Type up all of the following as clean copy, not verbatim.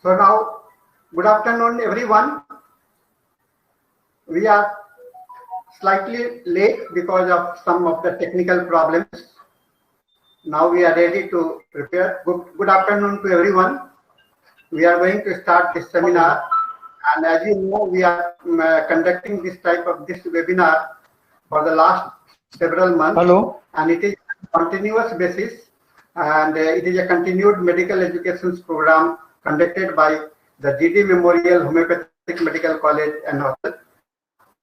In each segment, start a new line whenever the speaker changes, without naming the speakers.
So now, good afternoon, everyone. We are slightly late because of some of the technical problems. Now we are ready to prepare. Good afternoon to everyone. We are going to start this seminar, and as you know, we are conducting this webinar for the last several months.
Hello.
And it is a continuous basis, and it is a continued medical education program conducted by the GD Memorial Homeopathic Medical College and Hospital,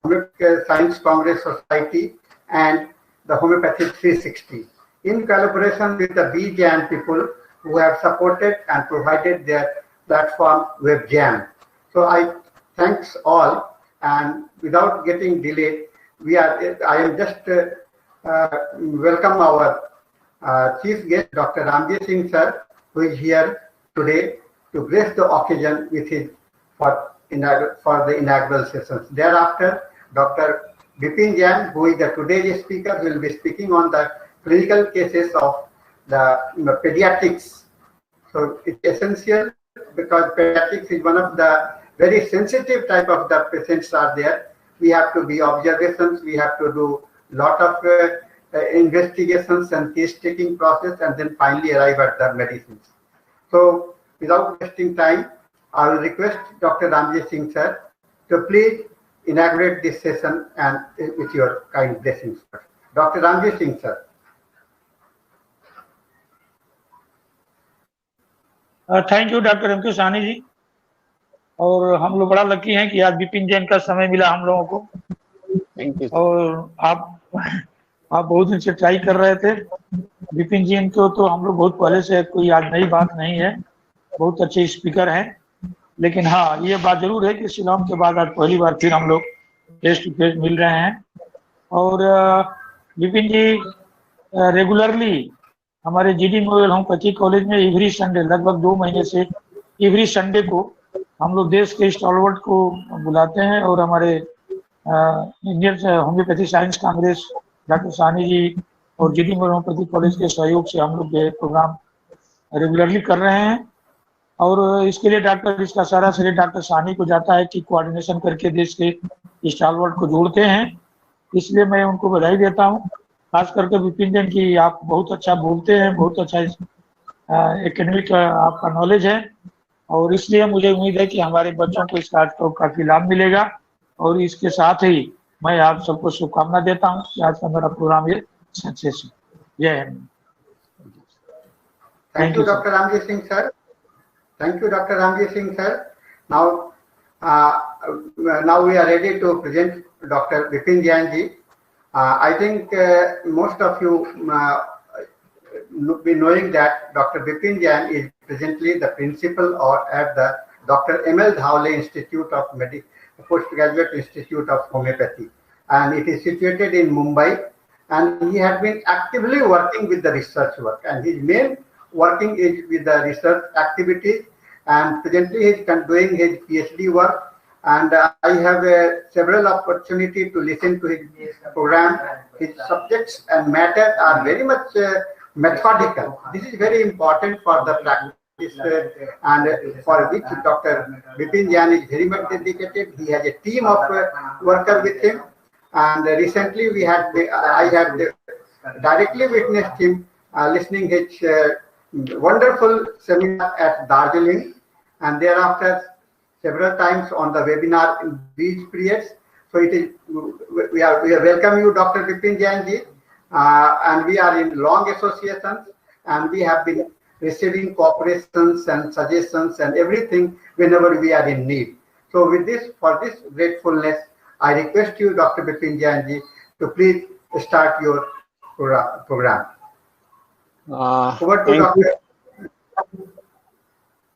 Homeopathic Science Congress Society, and the Homeopathy 360, in collaboration with the BJAM people who have supported and provided their platform WebJam. So I thanks all, and without getting delayed, I am just welcome our chief guest, Dr. Ramji Singh sir, who is here today to grace the occasion with his for the inaugural sessions. Thereafter, Dr. Bipin Jain, who is the today's speaker, will be speaking on the clinical cases of the pediatrics. So it's essential because pediatrics is one of the very sensitive type of the patients are there. We have to be observations, we have to do lot of investigations and case taking process, and then finally arrive at the medicines. So without wasting time, I will request Dr. Ramji Singh sir to please inaugurate this session and with your kind blessings. Dr. Ramji Singh sir.
Thank you doctor M K Sahni ji. और हम लोग बड़ा lucky हैं कि आज बिपिन जैन का समय मिला हम लोगों को।
Thank you.
और आप बहुत दिन से ट्राई कर रहे थे। बिपिन जैन को तो हम लोग बहुत पहले से, कोई आज नई बात नहीं है, बहुत अच्छे स्पीकर हैं। लेकिन हाँ, ये बात जरूर है कि शिलांग के बाद आज पहली बार फिर हम लोग फेस टू फेस मिल रहे हैं। और बिपिन जी रेगुलरली हमारे जीडी मेमोरियल होम्योपैथी कॉलेज में एवरी संडे, लगभग 2 महीने से एवरी संडे को हम लोग देश के स्टॉलवर्ड को बुलाते हैं। और हमारे Indian homoeopathy science congress doctor Sahni ji और जीडी मेमोरियल होम्योपैथी कॉलेज के सहयोग से हम लोग ये प्रोग्राम रेगुलरली कर रहे हैं। और इसके लिए इसका सारा श्रेय डॉक्टर साहनी को जाता है कि कोऑर्डिनेशन करके देश के स्टॉलवर्ड को जोड़ते हैं। इसलिए मैं उनको बधाई देता हूँ, खास करके बिपिन जैन की। आप बहुत अच्छा बोलते हैं, बहुत अच्छा एकेडमिक आपका नॉलेज है, और इसलिए मुझे उम्मीद है कि हमारे बच्चों को इसका काफी लाभ मिलेगा। और इसके साथ ही मैं आप सबको शुभकामना देता हूँ कि आज का मेरा प्रोग्राम ये सक्सेस हो। जय Hind.
Thank you doctor Ramji Singh sir. Thank you, Dr. Ramji Singh sir. Now we are ready to present Dr. Bipin Jain ji. I think most of you be knowing that Dr. Bipin Jain is presently the principal at the Dr. M.L. Dhawale Institute of Postgraduate Institute of Homeopathy, and it is situated in Mumbai. And he has been actively working with the research work, and his main working is with the research activities, and presently he is doing his PhD work. And I have several opportunity to listen to his program. His subjects and matter are very much methodical. This is very important for the practice, and for which Dr. Bipin Jain is very much dedicated. He has a team of workers with him, and recently I had directly witnessed him listening his wonderful seminar at Darjeeling, and thereafter several times on the webinar in these periods. So we welcome you, Dr. Bipin Jain ji, and we are in long associations, and we have been receiving cooperations and suggestions and everything whenever we are in need. So for this gratefulness, I request you, Dr. Bipin Jain ji, to please start your program. Over to Dr.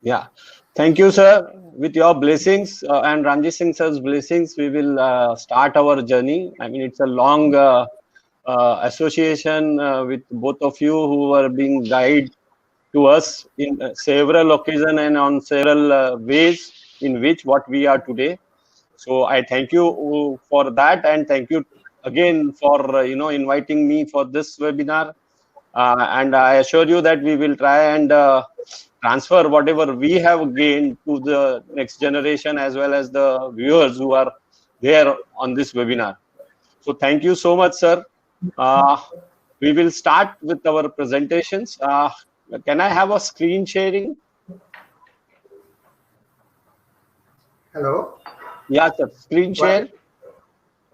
Yeah, thank you, sir. With your blessings and Ramji Singh sir's blessings, we will start our journey. I mean, it's a long association with both of you who are being guided to us in several occasions and on several ways in which what we are today. So I thank you for that, and thank you again for inviting me for this webinar. and I assure you that we will try and transfer whatever we have gained to the next generation as well as the viewers who are there on this webinar. So thank you so much, sir. We will start with our presentations. Can I have a screen sharing?
Hello.
Yeah, sir. Screen share.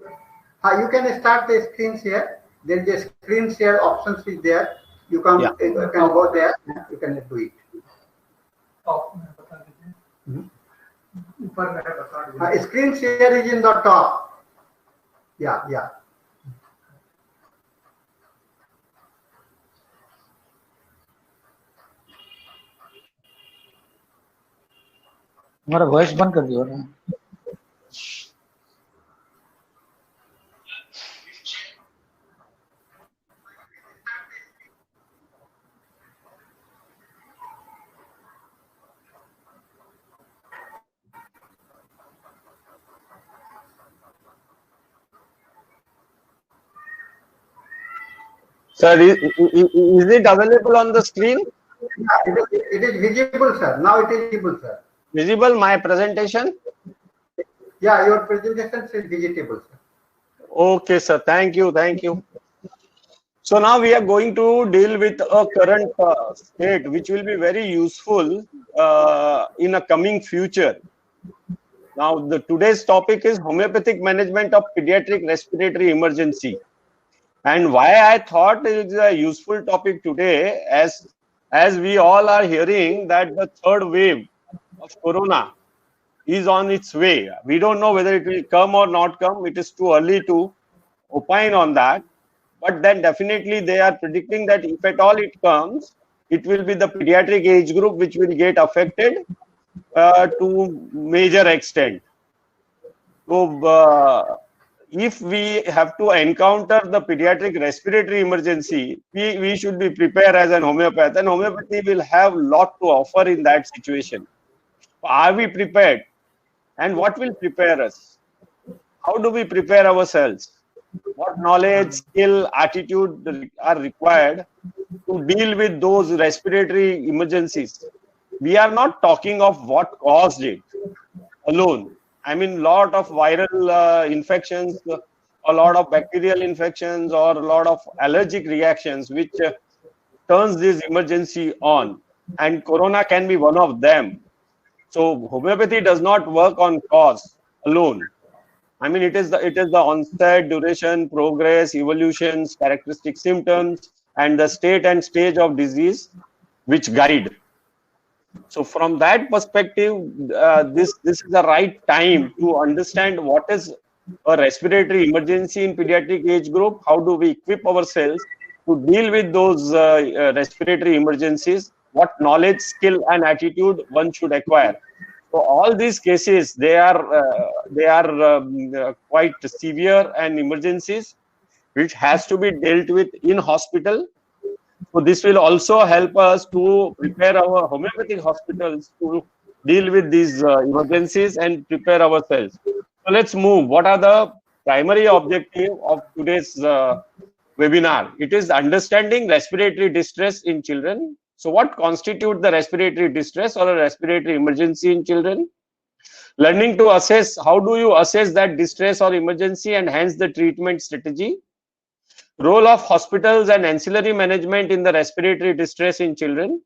You can start the screen share. There is a screen share options is there. You can go there. You can do it. Screen share is in the top. Yeah.
हमारा voice बंद कर दिया ना।
Sir, is it available on the screen?
It is visible, sir. Now it is visible, sir.
Visible my presentation?
Yeah, your presentation is visible, sir.
Okay, sir. Thank you. So now we are going to deal with a current state which will be very useful in a coming future. Now, today's topic is homeopathic management of pediatric respiratory emergency. And why I thought it is a useful topic today, as we all are hearing that the third wave of corona is on its way. We don't know whether it will come or not come. It is too early to opine on that. But then definitely they are predicting that if at all it comes, it will be the pediatric age group which will get affected to major extent. So if we have to encounter the pediatric respiratory emergency, we should be prepared as an homeopath, and homeopathy will have a lot to offer in that situation. Are we prepared? And what will prepare us? How do we prepare ourselves? What knowledge, skill, attitude are required to deal with those respiratory emergencies? We are not talking of what caused it alone. I mean, lot of viral infections, a lot of bacterial infections, or a lot of allergic reactions which turns this emergency on, and corona can be one of them. So homeopathy does not work on cause alone. I mean, it is the onset, duration, progress, evolutions, characteristic symptoms, and the state and stage of disease which guide. So from that perspective, this is the right time to understand what is a respiratory emergency in pediatric age group. How do we equip ourselves to deal with those respiratory emergencies? What knowledge, skill, and attitude one should acquire. So all these cases, they are quite severe and emergencies which has to be dealt with in hospital. So this will also help us to prepare our homeopathic hospitals to deal with these emergencies and prepare ourselves. So let's move. What are the primary objective of today's webinar? It is understanding respiratory distress in children. So what constitutes the respiratory distress or a respiratory emergency in children? Learning to assess, how do you assess that distress or emergency and hence the treatment strategy? Role of hospitals and ancillary management in the respiratory distress in children,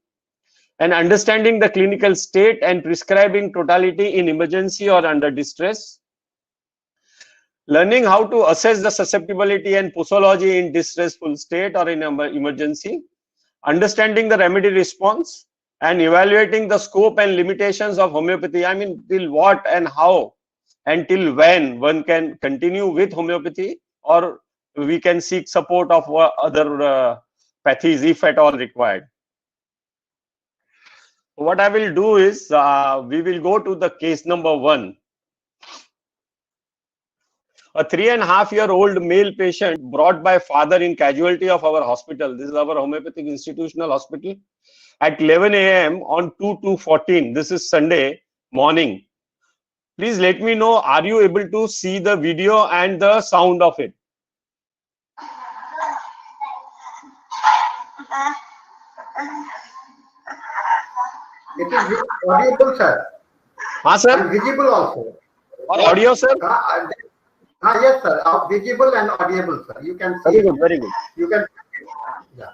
and understanding the clinical state and prescribing totality in emergency or under distress. Learning how to assess the susceptibility and posology in distressful state or in emergency. Understanding the remedy response and evaluating the scope and limitations of homeopathy. I mean, till what and how and till when one can continue with homeopathy, or we can seek support of other pathies if at all required. What I will do is we will go to the case number 1. A 3.5-year-old male patient brought by father in casualty of our hospital. This is our homeopathic institutional hospital at 11 a.m. on 2/2/14. This is Sunday morning. Please let me know, are you able to see the video and the sound of it?
It is audible, sir,
हाँ sir,
and visible also.
और audio sir?
Yes, sir. Visible and audible, sir. You can see.
Very good, very good.
You can. Yeah.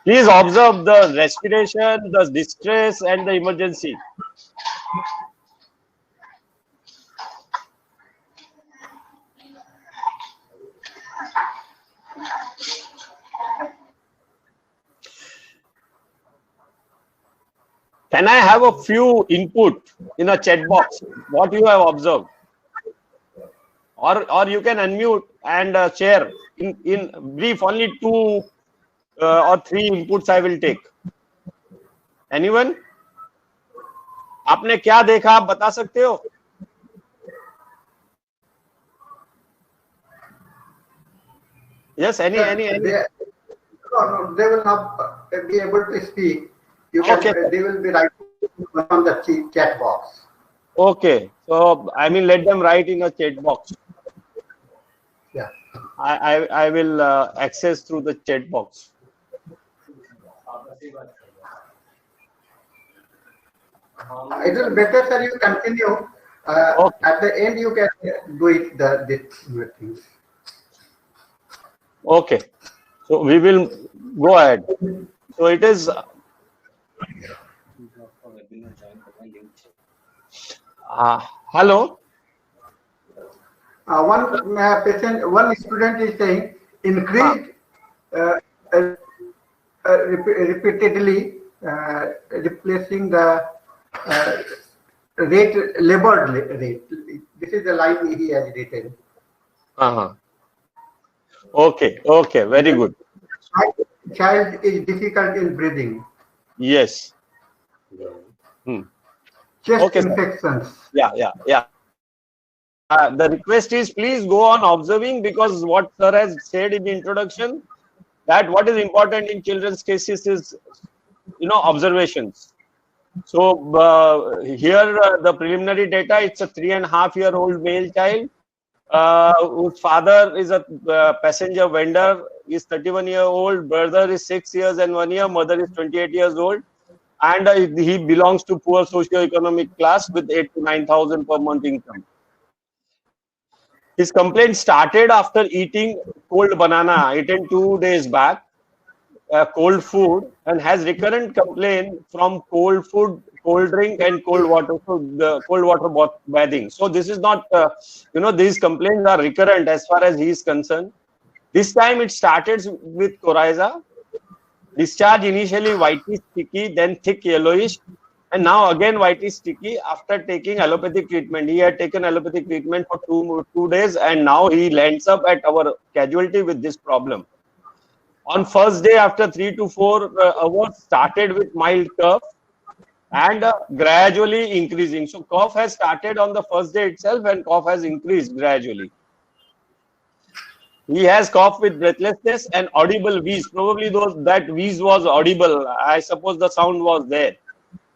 Please observe the respiration, the distress, and the emergency. Can I have a few input in a chat box? What you have observed, or you can unmute and share in brief. Only 2 or 3 inputs I will take. Anyone? आपने क्या देखा, आप बता सकते हो? Yes, any.
They will not be able to speak. You can.
Okay.
They will be writing on the chat box.
Okay, so I mean, let them write in a chat box.
Yeah.
I will access through the chat box.
It will better, sir. You continue.
Okay.
At the end, you can do it. These things.
Okay, so we will go ahead. So it is. Hello.
One student is saying increased repeatedly replacing the labor rate. This is the line he has written.
Okay, very good.
Child is difficult in breathing.
Yes.
Chest
Okay,
infections.
Sir. Yeah. The request is please go on observing, because what sir has said in the introduction, that what is important in children's cases is, observations. So here the preliminary data, it's a 3.5-year-old male child whose father is a passenger vendor, is 31-year-old, brother is 6 years and 1 year, mother is 28 years old, and he belongs to poor socio-economic class with 8,000 to 9,000 per month income. His complaint started after eating cold banana eaten 2 days back, cold food, and has recurrent complaint from cold food, cold drink, and cold water. So the cold water bathing. So this is not, these complaints are recurrent as far as he is concerned. This time it started with coryza. Discharge initially whitish sticky, then thick yellowish, and now again whitish sticky after taking allopathic treatment. He had taken allopathic treatment for 2 days, and now he lands up at our casualty with this problem. On first day, after 3 to 4 hours, started with mild cough and gradually increasing. So cough has started on the first day itself, and cough has increased gradually. He has cough with breathlessness and audible wheeze. Probably that wheeze was audible. I suppose the sound was there,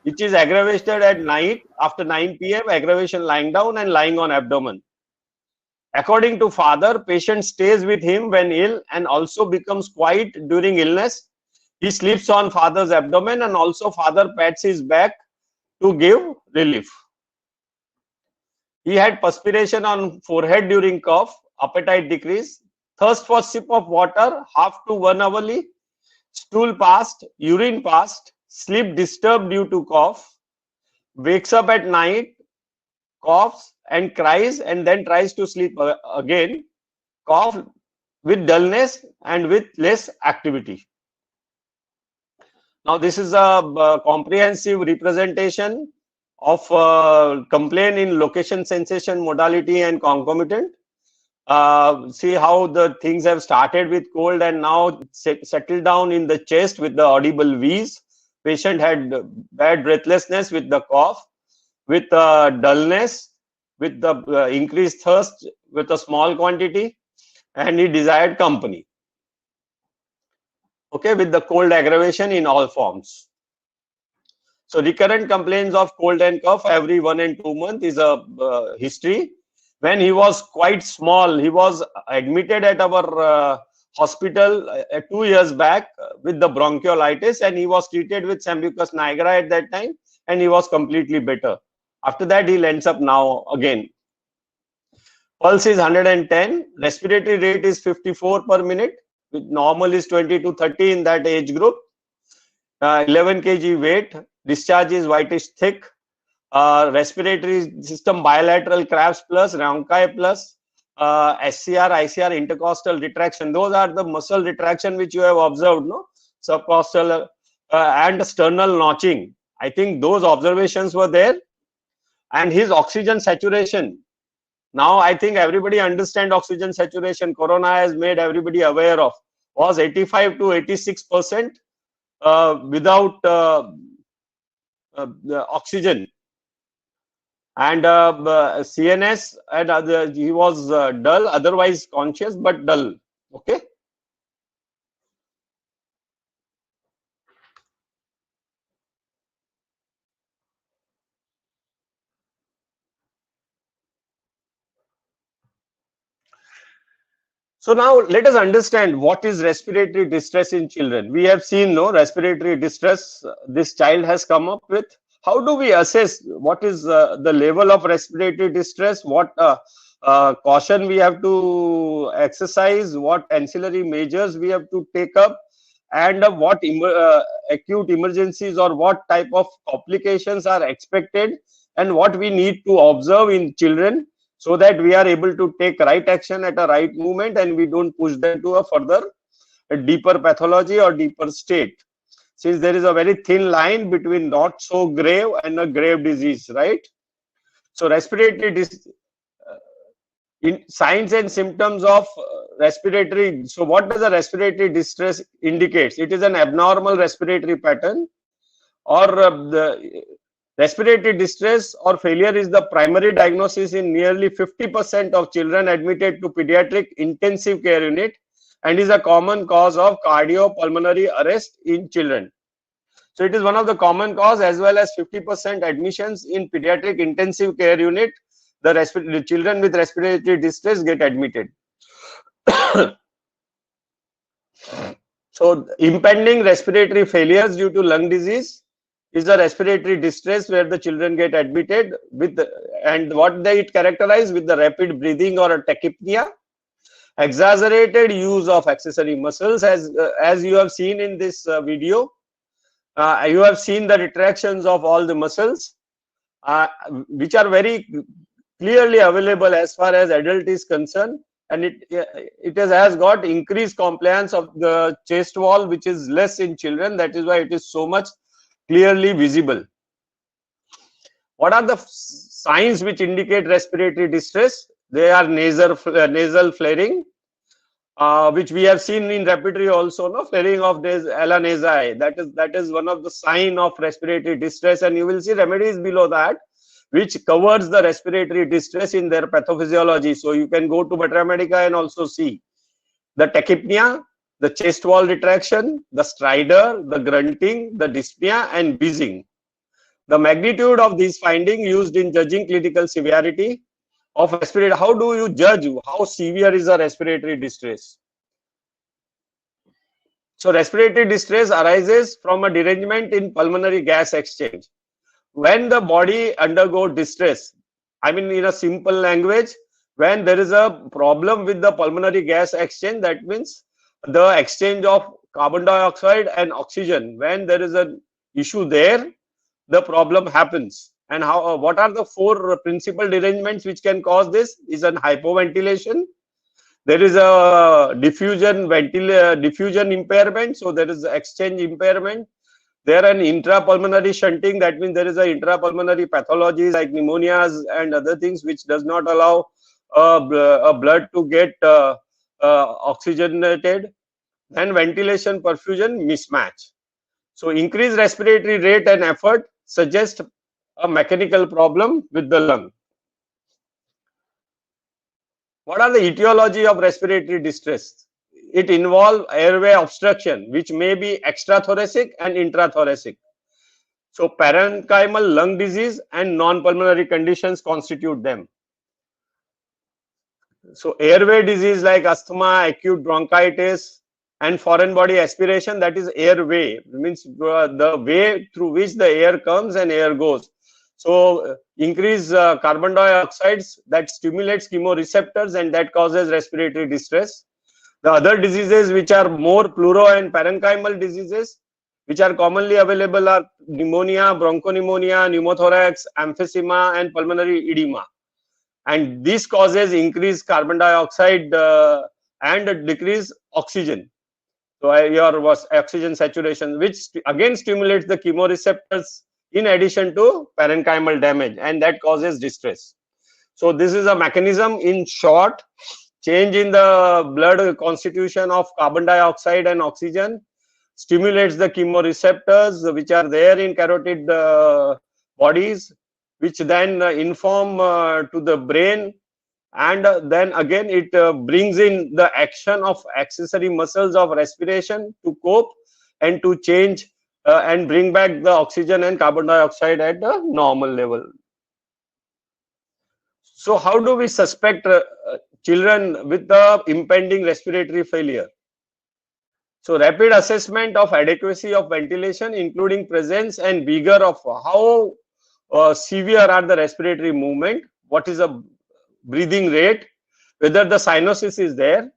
which is aggravated at night after 9 p.m. Aggravation lying down and lying on abdomen. According to father, patient stays with him when ill and also becomes quiet during illness. He sleeps on father's abdomen, and also father pats his back to give relief. He had perspiration on forehead during cough, appetite decrease, thirst for sip of water half to 1 hourly, stool passed, urine passed, sleep disturbed due to cough, wakes up at night, coughs and cries, and then tries to sleep again, cough with dullness and with less activity. Now this is a comprehensive representation of complaint in location, sensation, modality, and concomitant. See how the things have started with cold and now settled down in the chest with the audible wheeze. Patient had bad breathlessness with the cough, with dullness, with the increased thirst with a small quantity, and he desired company. Okay, with the cold aggravation in all forms. So recurrent complaints of cold and cough every 1 and 2 months is a history. when he was quite small. He was admitted at our hospital 2 years back with the bronchiolitis, and he was treated with Sambucus nigra at that time, and he was completely better. After that, he ends up now again. Pulse is 110, respiratory rate is 54 per minute, with normal is 20 to 30 in that age group. 11 kg weight, discharge is whitish thick, respiratory system bilateral Krabs plus, Rankine plus, SCR, ICR, intercostal retraction. Those are the muscle retraction which you have observed, no? Subcostal and sternal notching. I think those observations were there. And his oxygen saturation. Now I think everybody understand oxygen saturation. Corona has made everybody aware of. Was 85 to 86% without the oxygen. And CNS and other, he was dull, otherwise conscious but dull. Okay. So now let us understand what is respiratory distress in children. We have seen no respiratory distress this child has come up with. How do we assess what is the level of respiratory distress? What caution we have to exercise? What ancillary measures we have to take up? And what acute emergencies or what type of complications are expected? And what we need to observe in children, so that we are able to take right action at a right moment and we don't push them to a further deeper pathology or deeper state. Since there is a very thin line between not so grave and a grave disease, right? So respiratory in signs and symptoms of respiratory. So what does a respiratory distress indicates? It is an abnormal respiratory pattern, or the respiratory distress or failure is the primary diagnosis in nearly 50% of children admitted to pediatric intensive care unit, and is a common cause of cardiopulmonary arrest in children. So it is one of the common cause, as well as 50% admissions in pediatric intensive care unit. The children with respiratory distress get admitted. So impending respiratory failures due to lung disease is a respiratory distress where the children get admitted with, and what it characterize with the rapid breathing or a tachypnea, exaggerated use of accessory muscles, as you have seen in this video. You have seen the retractions of all the muscles, which are very clearly available as far as adult is concerned, and it has got increased compliance of the chest wall, which is less in children. That is why it is so much clearly visible. What are the signs which indicate respiratory distress? They are nasal flaring, which we have seen in respiratory also, no, flaring of this ala nasal. That is one of the sign of respiratory distress, and you will see remedies below that which covers the respiratory distress in their pathophysiology. So you can go to Batra Medica and also see the tachypnea, the chest wall retraction, the stridor, the grunting, the dyspnea, and wheezing. The magnitude of these findings used in judging clinical severity of respiratory. How do you judge how severe is a respiratory distress? So respiratory distress arises from a derangement in pulmonary gas exchange. When the body undergoes distress, I mean in a simple language, when there is a problem with the pulmonary gas exchange, that means the exchange of carbon dioxide and oxygen, when there is an issue there, the problem happens. And how? What are the four principal derangements which can cause this? Is an hypoventilation. There is a diffusion impairment. So there is exchange impairment. There an intrapulmonary shunting. That means there is a intrapulmonary pathologies like pneumonias and other things which does not allow a blood to get oxygenated. Then ventilation perfusion mismatch. So increased respiratory rate and effort suggest a mechanical problem with the lung. What are the etiology of respiratory distress? It involves airway obstruction, which may be extrathoracic and intrathoracic. So parenchymal lung disease and non-pulmonary conditions constitute them. So airway disease like asthma, acute bronchitis, and foreign body aspiration, that is airway, means the way through which the air comes and air goes. So increase carbon dioxides, that stimulates chemoreceptors and that causes respiratory distress. The other diseases which are more pleuro and parenchymal diseases, which are commonly available, are pneumonia, bronchopneumonia, pneumothorax, emphysema, and pulmonary edema. And this causes increased carbon dioxide and decrease oxygen. So your oxygen saturation, which again stimulates the chemoreceptors in addition to parenchymal damage, and that causes distress. So this is a mechanism in short. Change in the blood constitution of carbon dioxide and oxygen stimulates the chemoreceptors which are there in carotid bodies, which then inform to the brain, and then again it brings in the action of accessory muscles of respiration to cope and to change and bring back the oxygen and carbon dioxide at the normal level. So how do we suspect children with the impending respiratory failure? So rapid assessment of adequacy of ventilation, including presence and vigor of how severe are the respiratory movement, what is the breathing rate, whether the cyanosis is there,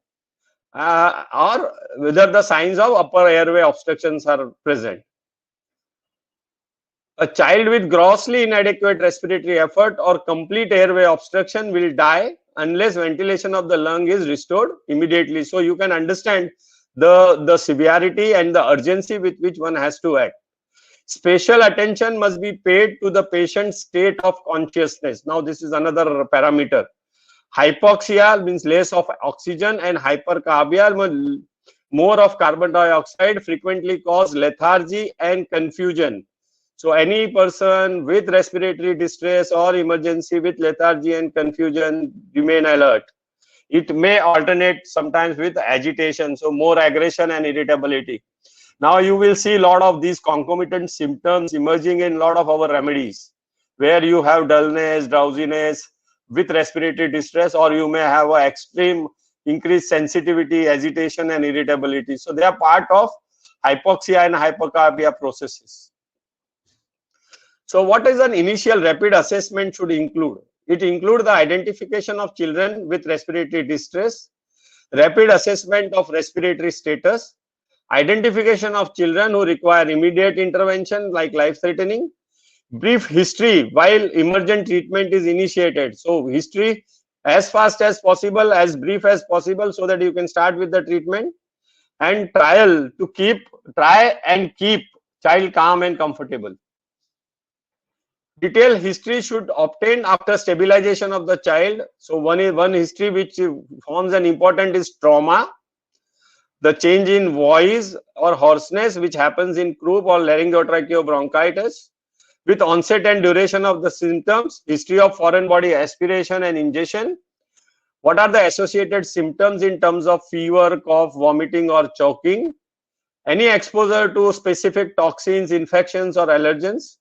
or whether the signs of upper airway obstructions are present. A child with grossly inadequate respiratory effort or complete airway obstruction will die unless ventilation of the lung is restored immediately. So you can understand the severity and the urgency with which one has to act. Special attention must be paid to the patient's state of consciousness. Now this is another parameter. Hypoxia means less of oxygen, and hypercarbia, more of carbon dioxide, frequently cause lethargy and confusion. So any person with respiratory distress or emergency with lethargy and confusion, remain alert. It may alternate sometimes with agitation, so more aggression and irritability. Now you will see a lot of these concomitant symptoms emerging in a lot of our remedies, where you have dullness, drowsiness with respiratory distress, or you may have an extreme increased sensitivity, agitation and irritability. So they are part of hypoxia and hypercarbia processes. So what is an initial rapid assessment should include? It includes the identification of children with respiratory distress, rapid assessment of respiratory status, identification of children who require immediate intervention like life-threatening, brief history while emergent treatment is initiated. So history as fast as possible, as brief as possible, so that you can start with the treatment, and try and keep child calm and comfortable. Detailed history should obtain after stabilization of the child. So one history which forms an important is trauma, the change in voice or hoarseness which happens in croup or laryngotracheobronchitis, with onset and duration of the symptoms, history of foreign body aspiration and ingestion, what are the associated symptoms in terms of fever, cough, vomiting or choking, any exposure to specific toxins, infections or allergens,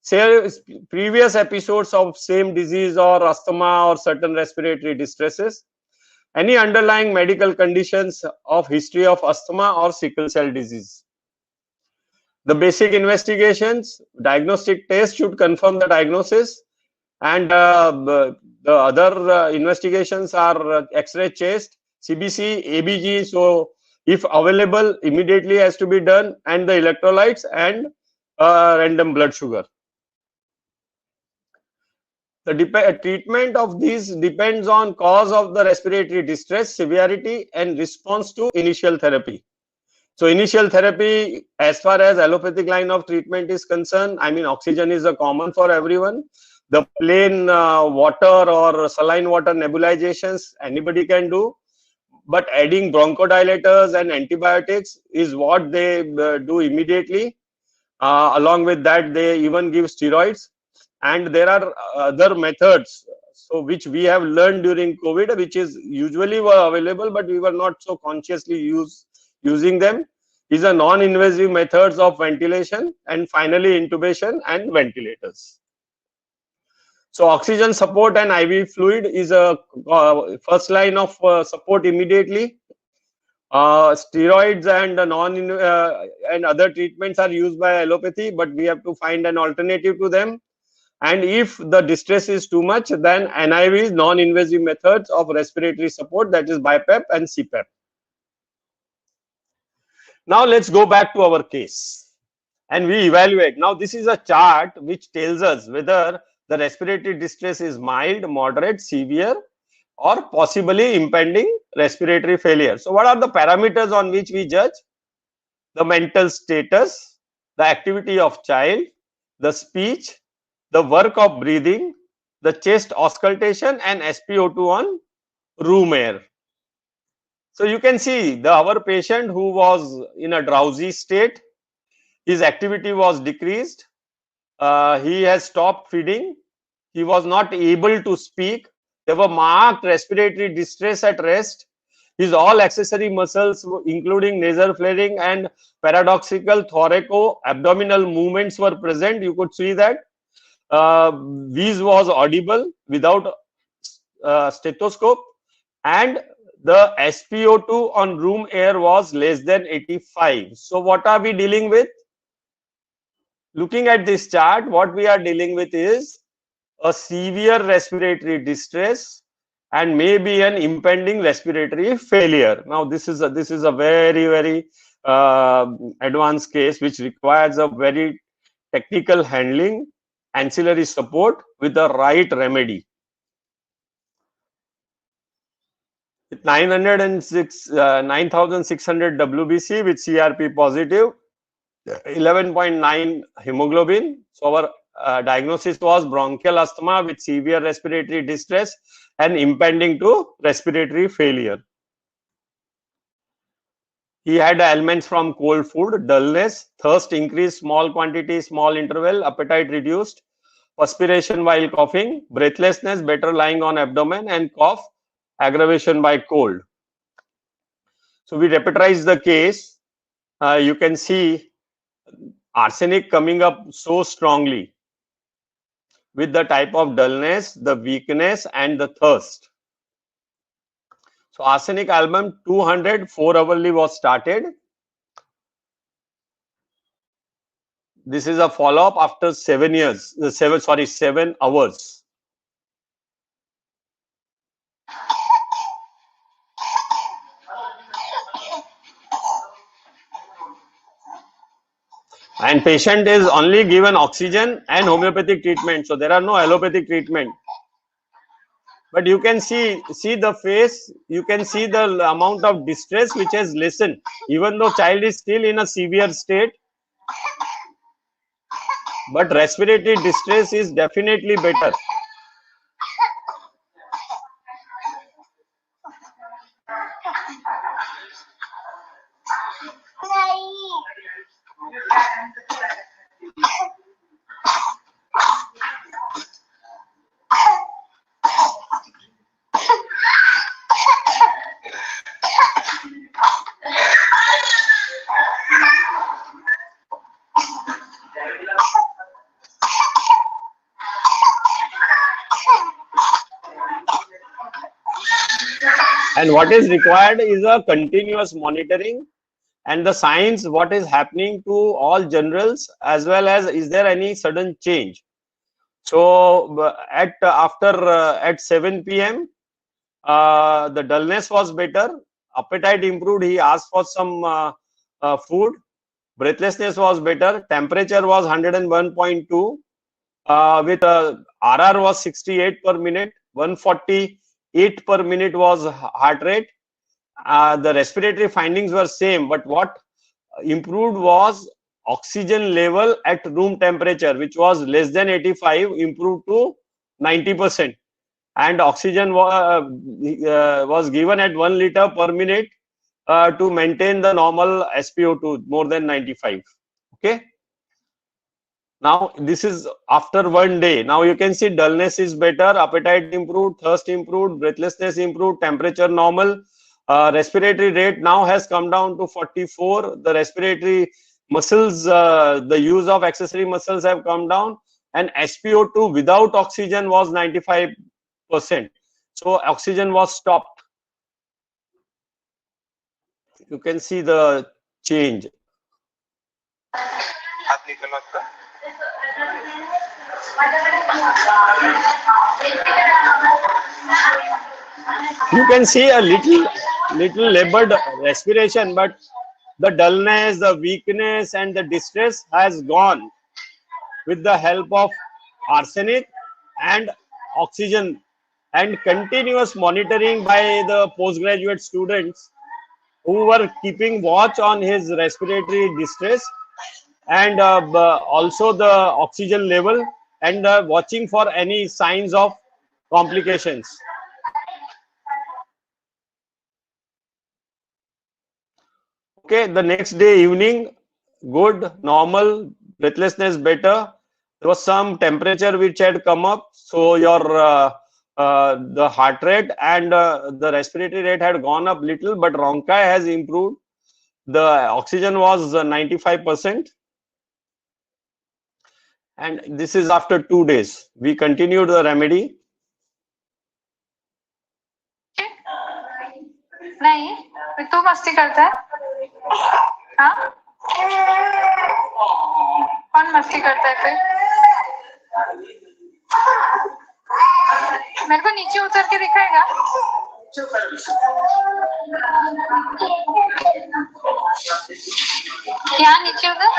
say previous episodes of same disease or asthma or certain respiratory distresses, any underlying medical conditions of history of asthma or sickle cell disease. The basic investigations, diagnostic test should confirm the diagnosis, and the other investigations are X-ray chest, CBC, ABG. So if available, immediately has to be done, and the electrolytes and random blood sugar. The treatment of these depends on cause of the respiratory distress, severity and response to initial therapy. So initial therapy, as far as allopathic line of treatment is concerned, I mean oxygen is a common for everyone. The plain water or saline water nebulizations anybody can do, but adding bronchodilators and antibiotics is what they do immediately. Along with that, they even give steroids. And there are other methods, so which we have learned during COVID, which is usually were available, but we were not so consciously using them, is a non-invasive methods of ventilation, and finally intubation and ventilators. So oxygen support and IV fluid is a first line of support immediately. Steroids and and other treatments are used by allopathy, but we have to find an alternative to them. And if the distress is too much, then NIV, non-invasive methods of respiratory support, that is BiPAP and CPAP. Now let's go back to our case and we evaluate. Now this is a chart which tells us whether the respiratory distress is mild, moderate, severe, or possibly impending respiratory failure. So what are the parameters on which we judge? The mental status, the activity of child, the speech, the work of breathing, the chest auscultation, and SpO2 on room air. So you can see our patient who was in a drowsy state, his activity was decreased, he has stopped feeding, he was not able to speak, there were marked respiratory distress at rest, his all accessory muscles including nasal flaring and paradoxical thoraco-abdominal movements were present. You could see that. Wheeze was audible without stethoscope, and the SpO2 on room air was less than 85. So what are we dealing with? Looking at this chart, what we are dealing with is a severe respiratory distress and maybe an impending respiratory failure. Now this is a very advanced case which requires a very technical handling, ancillary support with the right remedy. With 9,600 WBC with CRP positive, 11.9 hemoglobin. So our diagnosis was bronchial asthma with severe respiratory distress and impending to respiratory failure. He had ailments from cold food, dullness, thirst increased, small quantity, small interval, appetite reduced, perspiration while coughing, breathlessness, better lying on abdomen, and cough, aggravation by cold. So we repertorize the case. You can see arsenic coming up so strongly with the type of dullness, the weakness, and the thirst. So arsenic album 200 4-hourly was started. This is a follow-up after 7 hours. And patient is only given oxygen and homeopathic treatment. So there are no allopathic treatment. But you can see the face, you can see the amount of distress which has lessened, even though child is still in a severe state. But respiratory distress is definitely better. And what is required is a continuous monitoring and the signs, what is happening to all generals, as well as is there any sudden change. So at 7 p.m. The dullness was better, appetite improved, he asked for some food, breathlessness was better, temperature was 101.2 with RR was 68 per minute, 148 per minute was heart rate. The respiratory findings were same, but what improved was oxygen level at room temperature, which was less than 85, improved to 90%, and oxygen was given at 1 liter per minute to maintain the normal SpO2 more than 95. Okay. Now this is after 1 day. Now you can see dullness is better, appetite improved, thirst improved, breathlessness improved, temperature normal. Respiratory rate now has come down to 44. The respiratory muscles, the use of accessory muscles have come down. and SpO2 without oxygen was 95%. So oxygen was stopped. You can see the change. You can see a little labored respiration, but the dullness, the weakness, and the distress has gone with the help of arsenic and oxygen, and continuous monitoring by the postgraduate students who were keeping watch on his respiratory distress, and also the oxygen level, and watching for any signs of complications. Okay, the next day evening, good, normal, breathlessness better. There was some temperature which had come up, so your the heart rate and the respiratory rate had gone up little, but Ronchi has improved. The oxygen was 95%, and this is after 2 days. We continued the remedy.
नहीं, तू मस्ती करता है? हाँ? कौन मस्ती करता है फिर? मेरे को नीचे उतर के दिखाएगा? यहाँ नीचे उतर?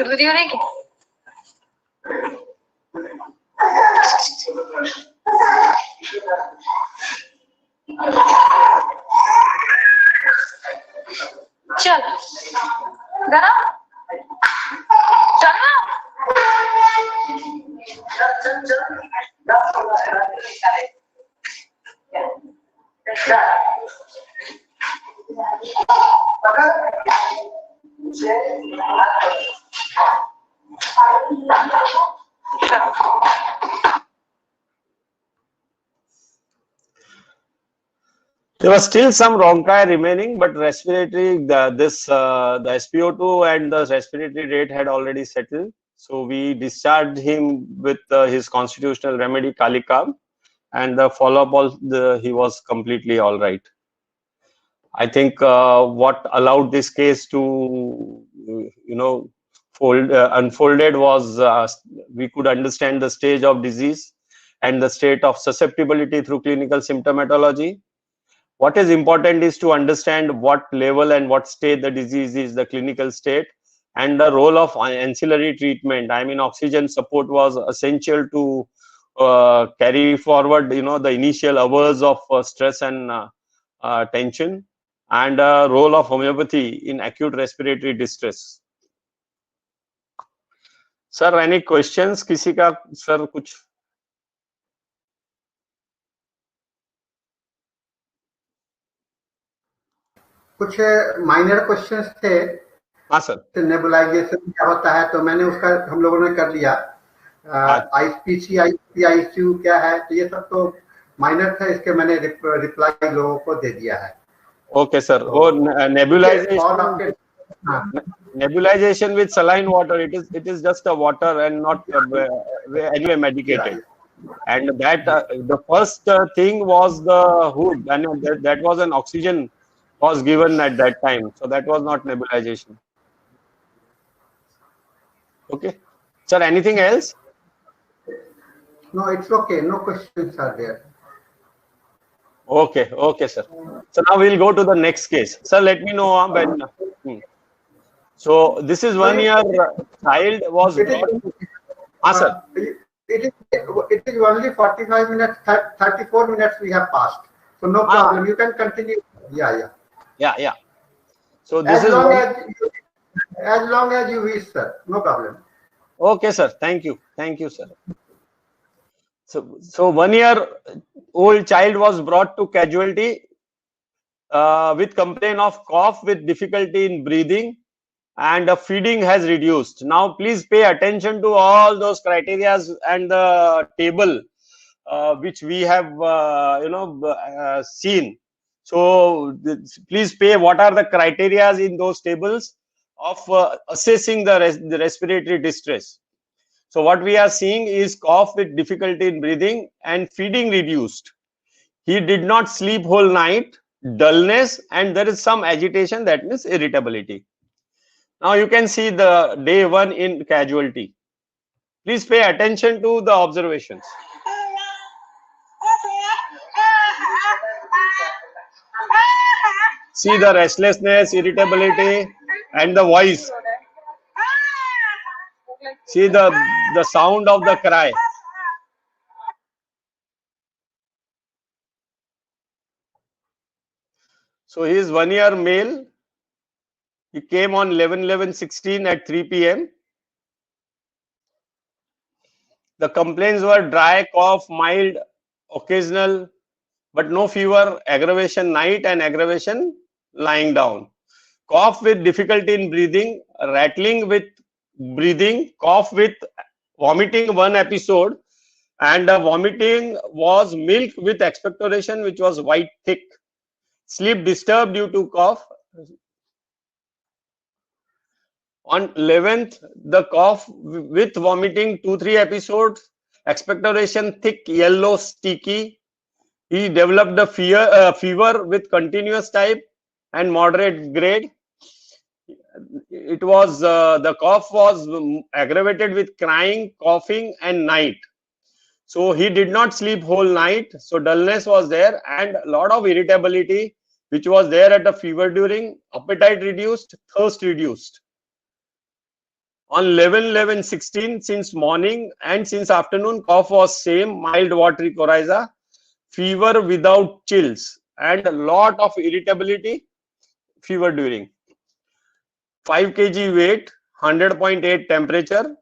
वीडियो नहीं की? चल गना चल ना
There was still some Ronchi remaining, but respiratory, the SpO2 and the respiratory rate had already settled. So we discharged him with his constitutional remedy Kalikam, and the follow-up, he was completely all right. I think what allowed this case to, unfolded was we could understand the stage of disease and the state of susceptibility through clinical symptomatology. What is important is to understand what level and what state the disease is, the clinical state, and the role of ancillary treatment. I mean, oxygen support was essential to carry forward, the initial hours of stress and tension, and role of homeopathy in acute respiratory distress. Sir, any questions? किसी का sir कुछ?
कुछ minor questions थे।
हाँ sir.
Nebulisation क्या होता है, तो मैंने उसका हम लोगों ने कर लिया। ICU क्या है, तो ये सब तो माइनर था, इसके मैंने रिप्लाई लोगों को दे दिया है।
Okay sir. वो nebulization with saline water, it is just a water and not anyway medicated. And that the first thing was the hood, and that was an oxygen was given at that time, so that was not nebulization. Okay, sir, anything else?
No, it's okay, no questions are there.
Okay sir. So now we'll go to the next case. Sir, let me know when. So this is 1 year child was sir.
It is only 45 minutes, 34 minutes we have passed, so no problem. You can continue. Yeah.
So this is
as long as you wish, sir. No problem.
Okay, sir. Thank you, sir. So 1 year old child was brought to casualty with complaint of cough with difficulty in breathing, and feeding has reduced. Now please pay attention to all those criteria and the table which we have seen. So please pay what are the criteria in those tables of assessing the respiratory distress. So what we are seeing is cough with difficulty in breathing and feeding reduced. He did not sleep whole night, dullness, and there is some agitation, that means irritability. Now you can see the day 1 in casualty. Please pay attention to the observations. See the restlessness, irritability, and the voice. See the sound of the cry. So he is 1 year male. He came on 11/11/16 at 3 p.m. The complaints were dry cough, mild, occasional, but no fever, aggravation night and aggravation lying down. Cough with difficulty in breathing, rattling with breathing, cough with vomiting 1 episode, and the vomiting was milk with expectoration, which was white thick. Sleep disturbed due to cough. On 11th, the cough with vomiting 2-3 episodes, expectoration thick, yellow, sticky. He developed a fever with continuous type and moderate grade. It was the cough was aggravated with crying, coughing, and night. So he did not sleep whole night. So dullness was there and a lot of irritability, which was there at the fever during. Appetite reduced, thirst reduced. On 11/11/16, since morning and since afternoon, cough was same, mild watery coryza, fever without chills, and a lot of irritability, fever during. 5 kg weight, 100.8 temperature,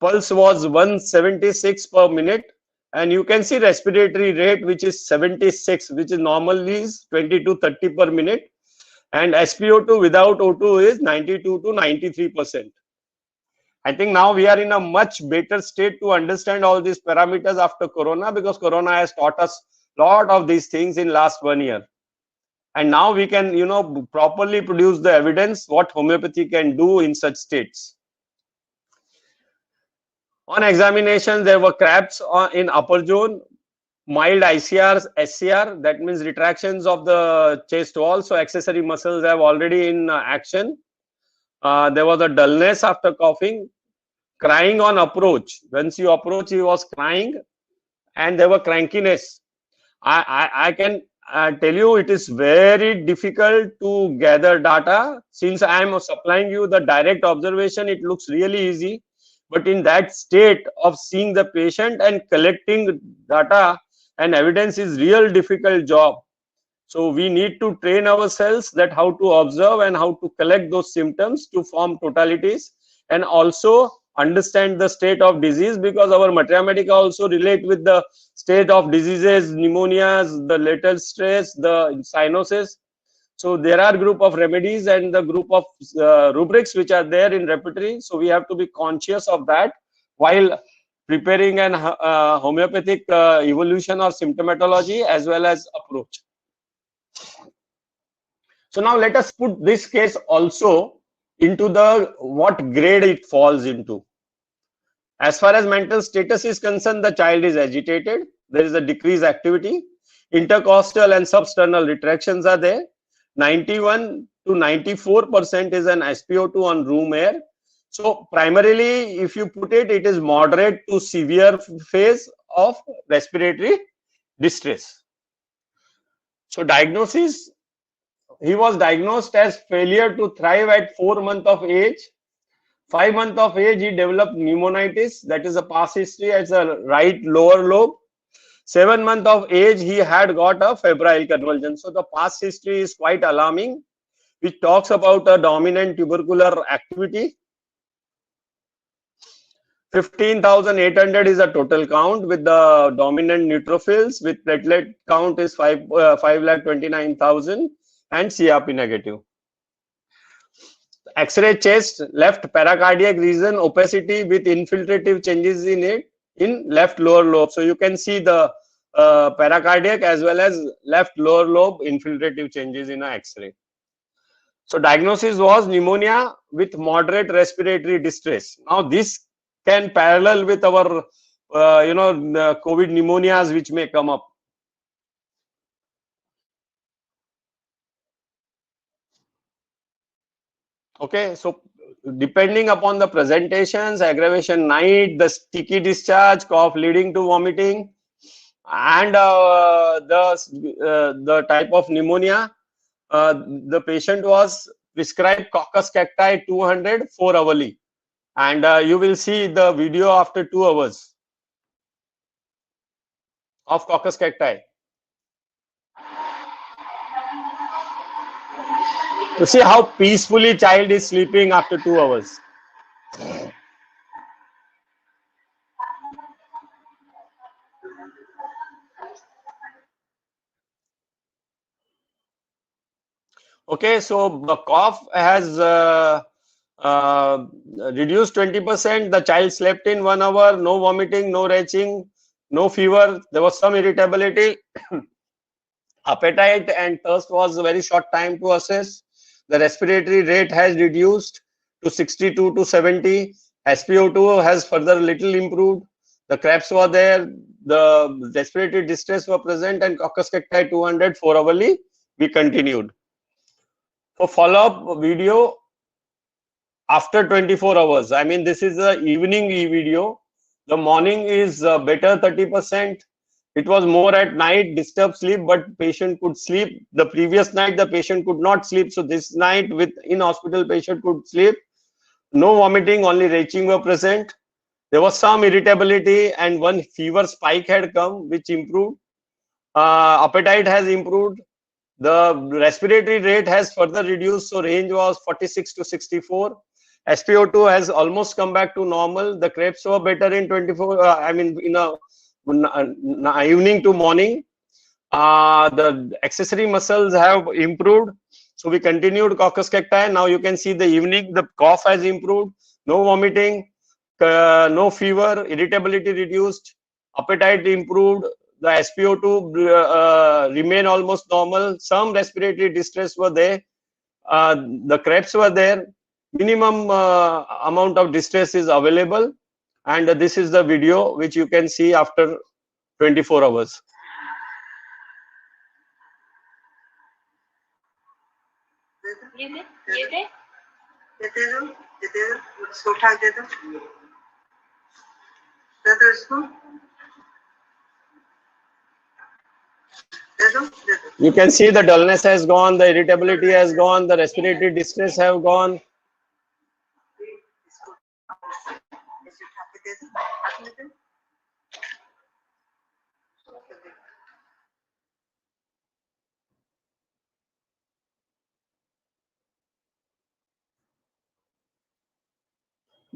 pulse was 176 per minute, and you can see respiratory rate, which is 76, which is normally is 20 to 30 per minute, and SpO2 without O2 is 92 to 93%. I think now we are in a much better state to understand all these parameters after Corona, because Corona has taught us a lot of these things in last 1 year. And now we can, properly produce the evidence what homeopathy can do in such states. On examination, there were cramps in upper zone, mild ICRs, SCR, that means retractions of the chest wall. So accessory muscles have already in action. There was a dullness after coughing, crying on approach. Once you approach, he was crying, and there were crankiness. I can tell you it is very difficult to gather data. Since I am supplying you the direct observation, it looks really easy. But in that state of seeing the patient and collecting data and evidence is real difficult job. So we need to train ourselves that how to observe and how to collect those symptoms to form totalities, and also understand the state of disease, because our Materia Medica also relate with the state of diseases, pneumonias, the latent stress, the cyanosis. So there are group of remedies and the group of rubrics which are there in repertory. So we have to be conscious of that while preparing an homeopathic evolution of symptomatology as well as approach. So now let us put this case also into the what grade it falls into. As far as mental status is concerned, the child is agitated. There is a decreased activity. Intercostal and substernal retractions are there. 91 to 94% is an SpO2 on room air. So primarily, if you put it, it is moderate to severe phase of respiratory distress. So diagnosis, he was diagnosed as failure to thrive at 4 months of age. 5 months of age, he developed pneumonitis, that is a past history as a right lower lobe. 7 months of age, he had got a febrile convulsion. So the past history is quite alarming, which talks about a dominant tubercular activity. 15,800 is a total count with the dominant neutrophils, with platelet count is 5,29,000. and CRP negative. X-ray chest, left paracardiac region, opacity with infiltrative changes in it in left lower lobe. So you can see the pericardiac as well as left lower lobe infiltrative changes in a X-ray. So diagnosis was pneumonia with moderate respiratory distress. Now this can parallel with our COVID pneumonias which may come up. Okay, so depending upon the presentations, aggravation night, the sticky discharge, cough leading to vomiting, and the type of pneumonia, the patient was prescribed Coccus cacti 200 4-hourly, and you will see the video after 2 hours of Coccus cacti. You see how peacefully child is sleeping after 2 hours. Okay, so the cough has reduced 20%. The child slept in 1 hour, no vomiting, no retching, no fever. There was some irritability. Appetite and thirst was a very short time to assess. The respiratory rate has reduced to 62 to 70. SpO2 has further little improved. The Krebs were there. The respiratory distress were present, and Coccus cacti 200 4-hourly. We continued. For follow-up video after 24 hours, I mean, this is the evening video. The morning is better 30%. It was more at night, disturbed sleep, but patient could sleep. The previous night, the patient could not sleep. So this night, with in-hospital patient could sleep. No vomiting, only retching were present. There was some irritability and one fever spike had come, which improved. Appetite has improved. The respiratory rate has further reduced. So range was 46 to 64. SpO2 has almost come back to normal. The Krebs were better in 24, in a evening to morning. The accessory muscles have improved. So we continued Coccus cacti. Now you can see the evening, the cough has improved. No vomiting, no fever, irritability reduced, appetite improved. The SpO2 remain almost normal. Some respiratory distress were there. The Krebs were there. Minimum amount of distress is available. And this is the video which you can see after 24 hours.
ये दे इसको उठा दे दो इसको
You can see the dullness has gone, the irritability has gone, the respiratory distress have gone.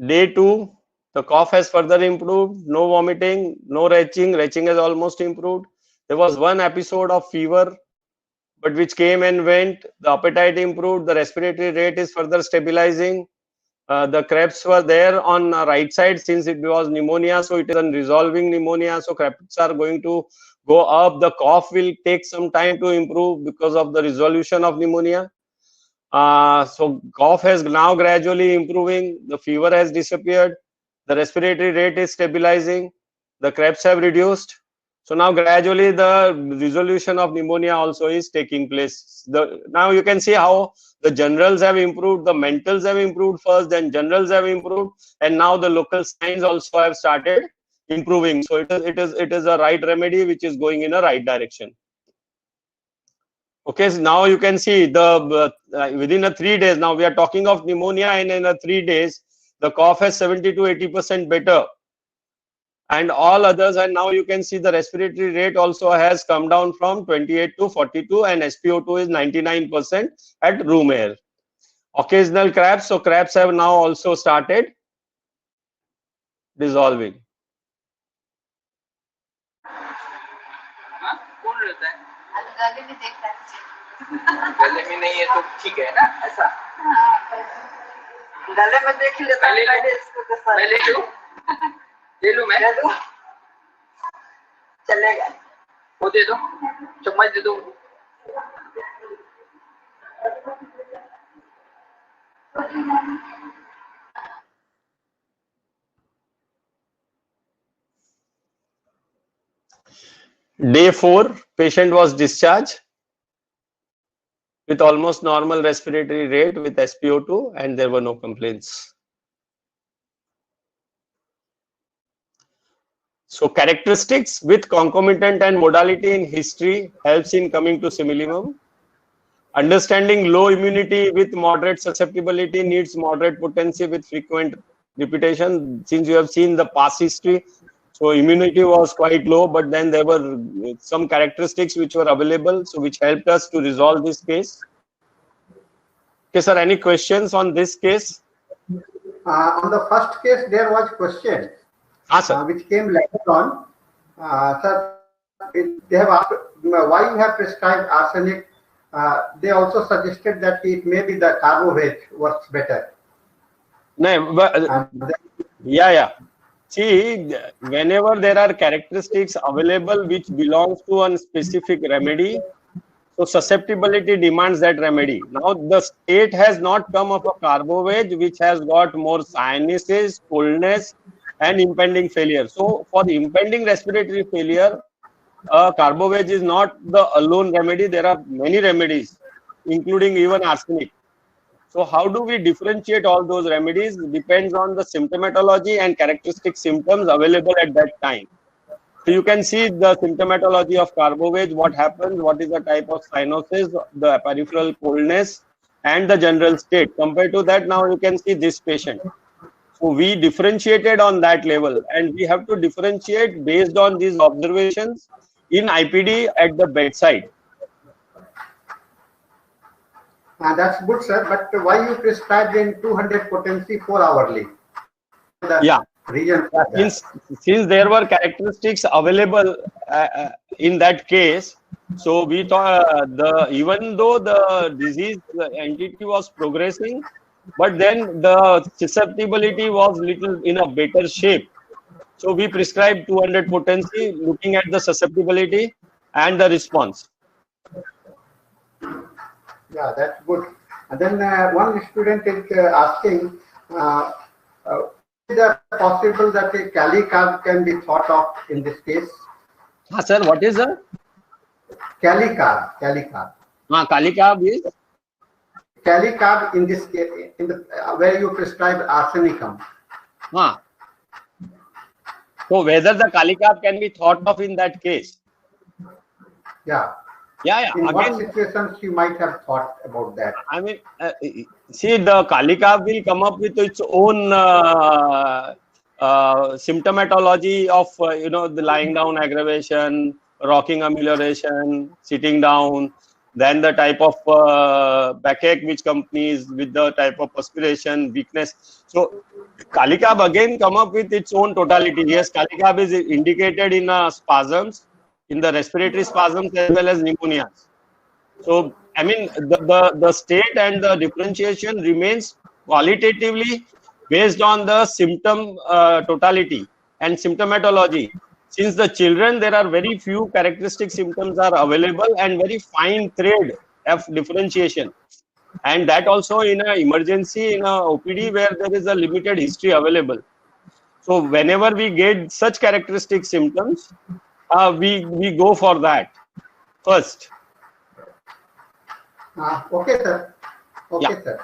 Day 2, the cough has further improved, no vomiting, no retching. Retching has almost improved. There was one episode of fever, but which came and went. The appetite improved, the respiratory rate is further stabilizing. The Krebs were there on the right side since it was pneumonia, so it is a resolving pneumonia. So Krebs are going to go up. The cough will take some time to improve because of the resolution of pneumonia. So cough has now gradually improving. The fever has disappeared. The respiratory rate is stabilizing. The Krebs have reduced. So now gradually the resolution of pneumonia also is taking place. Now you can see how the generals have improved, the mentals have improved first, then generals have improved, and now the local signs also have started improving. So it is a right remedy which is going in a right direction. Okay, so now you can see the within a 3 days, now we are talking of pneumonia, and in a 3 days the cough has 70 to 80% better, and all others, and now you can see the respiratory rate also has come down from 28 to 42, and SpO2 is 99% at room air. Occasional Krebs, so Krebs have now also started dissolving.
गले में नहीं है तो ठीक है ना, ऐसा
गले में देख लेता
मैं ले लूं?
पहले इसको तो सर
मैं ले लूं? ले लूं मैं?
ले लूं? चलेगा।
वो दे दो, चम्मच दे दो।
Day 4, patient was discharged with almost normal respiratory rate with SpO2, and there were no complaints. So characteristics with concomitant and modality in history helps in coming to similimum. Understanding low immunity with moderate susceptibility needs moderate potency with frequent repetition. Since you have seen the past history, so immunity was quite low, but then there were some characteristics which were available, so which helped us to resolve this case. Okay, sir, any questions on this case?
On the first case, there was question
Sir.
which came later on. Sir, they have asked why you have prescribed arsenic. They also suggested that it may be the carbohydrate works better.
No, but yeah. See, whenever there are characteristics available which belongs to a specific remedy, so susceptibility demands that remedy. Now, the state has not come of a carbohydrate which has got more sinuses, coldness, and impending failure. So, for the impending respiratory failure, carbohydrate is not the alone remedy. There are many remedies, including even arsenic. So how do we differentiate all those remedies? Depends on the symptomatology and characteristic symptoms available at that time. So you can see the symptomatology of carbohydrate, what happens, what is the type of cyanosis, the peripheral coldness, and the general state. Compared to that, now you can see this patient. So we differentiated on that level, and we have to differentiate based on these observations in IPD at the bedside.
That's good, sir. But why you prescribed in 200 potency 4 hourly?
Yeah.
Reason for that.
Since there were characteristics available in that case, so we thought even though the disease entity was progressing, but then the susceptibility was little in a better shape. So we prescribed 200 potency, looking at the susceptibility and the response.
Yeah, that's good. And then one student is asking, is it possible that a Calicarb can be thought of in this case?
Sir, what is that?
Calicarb.
Calicarb is?
Calicarb in this case, in the where you prescribe arsenicum.
So whether the Calicarb can be thought of in that case?
Yeah. In what situations you might have thought about that?
I mean, see, the Calicarb will come up with its own symptomatology of, the lying down aggravation, rocking amelioration, sitting down, then the type of backache which accompanies with the type of perspiration, weakness. So Calicarb again come up with its own totality. Yes, Calicarb is indicated in spasms, in the respiratory spasms as well as pneumonias. So, I mean, the state and the differentiation remains qualitatively based on the symptom totality and symptomatology. Since the children, there are very few characteristic symptoms are available and very fine thread of differentiation. And that also in an emergency, in a OPD where there is a limited history available. So whenever we get such characteristic symptoms, we go for that first.
Okay, sir. Sir.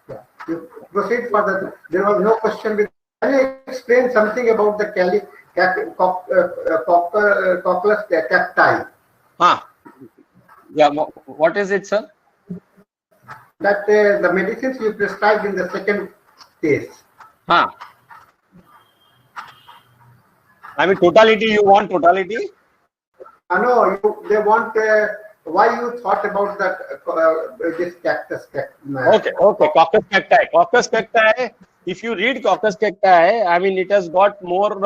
Yeah. You proceed further. There was no question. Can you explain something about the Cochleus cacti?
Yeah. What is it, sir?
That the medicines you prescribed in the second case.
I mean, totality. You want totality?
No, they want. Why you thought about this cactus?
Okay. Coccus cacti. Coccus cacti. If you read Coccus cacti, I mean, it has got more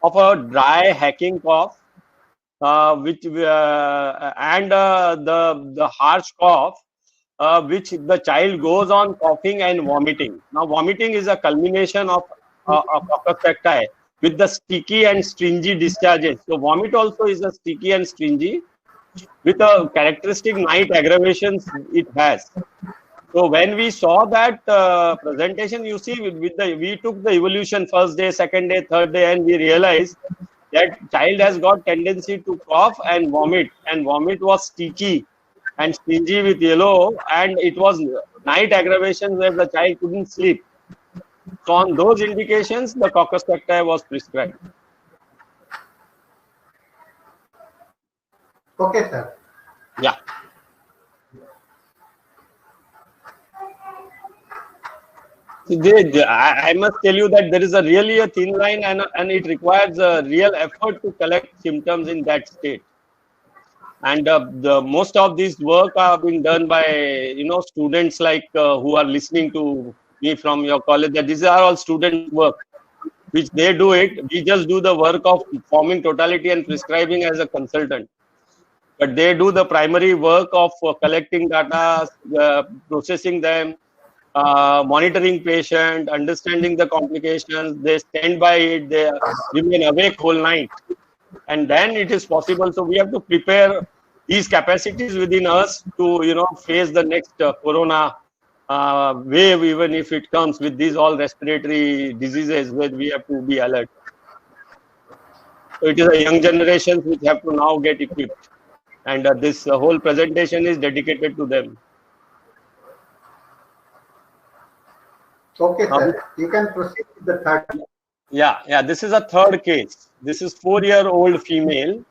of a dry hacking cough, which and the harsh cough, which the child goes on coughing and vomiting. Now, vomiting is a culmination of coccus cacti with the sticky and stringy discharges. So, vomit also is a sticky and stringy with a characteristic night aggravations it has. So when we saw that presentation, you see, we took the evolution first day, second day, third day, and we realized that child has got tendency to cough and vomit was sticky and stingy with yellow, and it was night aggravation where the child couldn't sleep. So on those indications, the coccus cacti was prescribed.
Okay, sir.
Yeah. I must tell you that there is really a thin line, and it requires a real effort to collect symptoms in that state. And the most of this work are being done by students like who are listening to me from your college. That these are all student work, which they do it. We just do the work of forming totality and prescribing as a consultant. But they do the primary work of collecting data, processing them, monitoring patient, understanding the complications. They stand by it. They remain awake whole night, and then it is possible. So we have to prepare these capacities within us to face the next corona wave, even if it comes with these all respiratory diseases where we have to be alert. So it is a young generation which have to now get equipped, and this whole presentation is dedicated to them.
Okay, sir. You can proceed with the third.
Yeah. This is a third case. This is 4-year-old female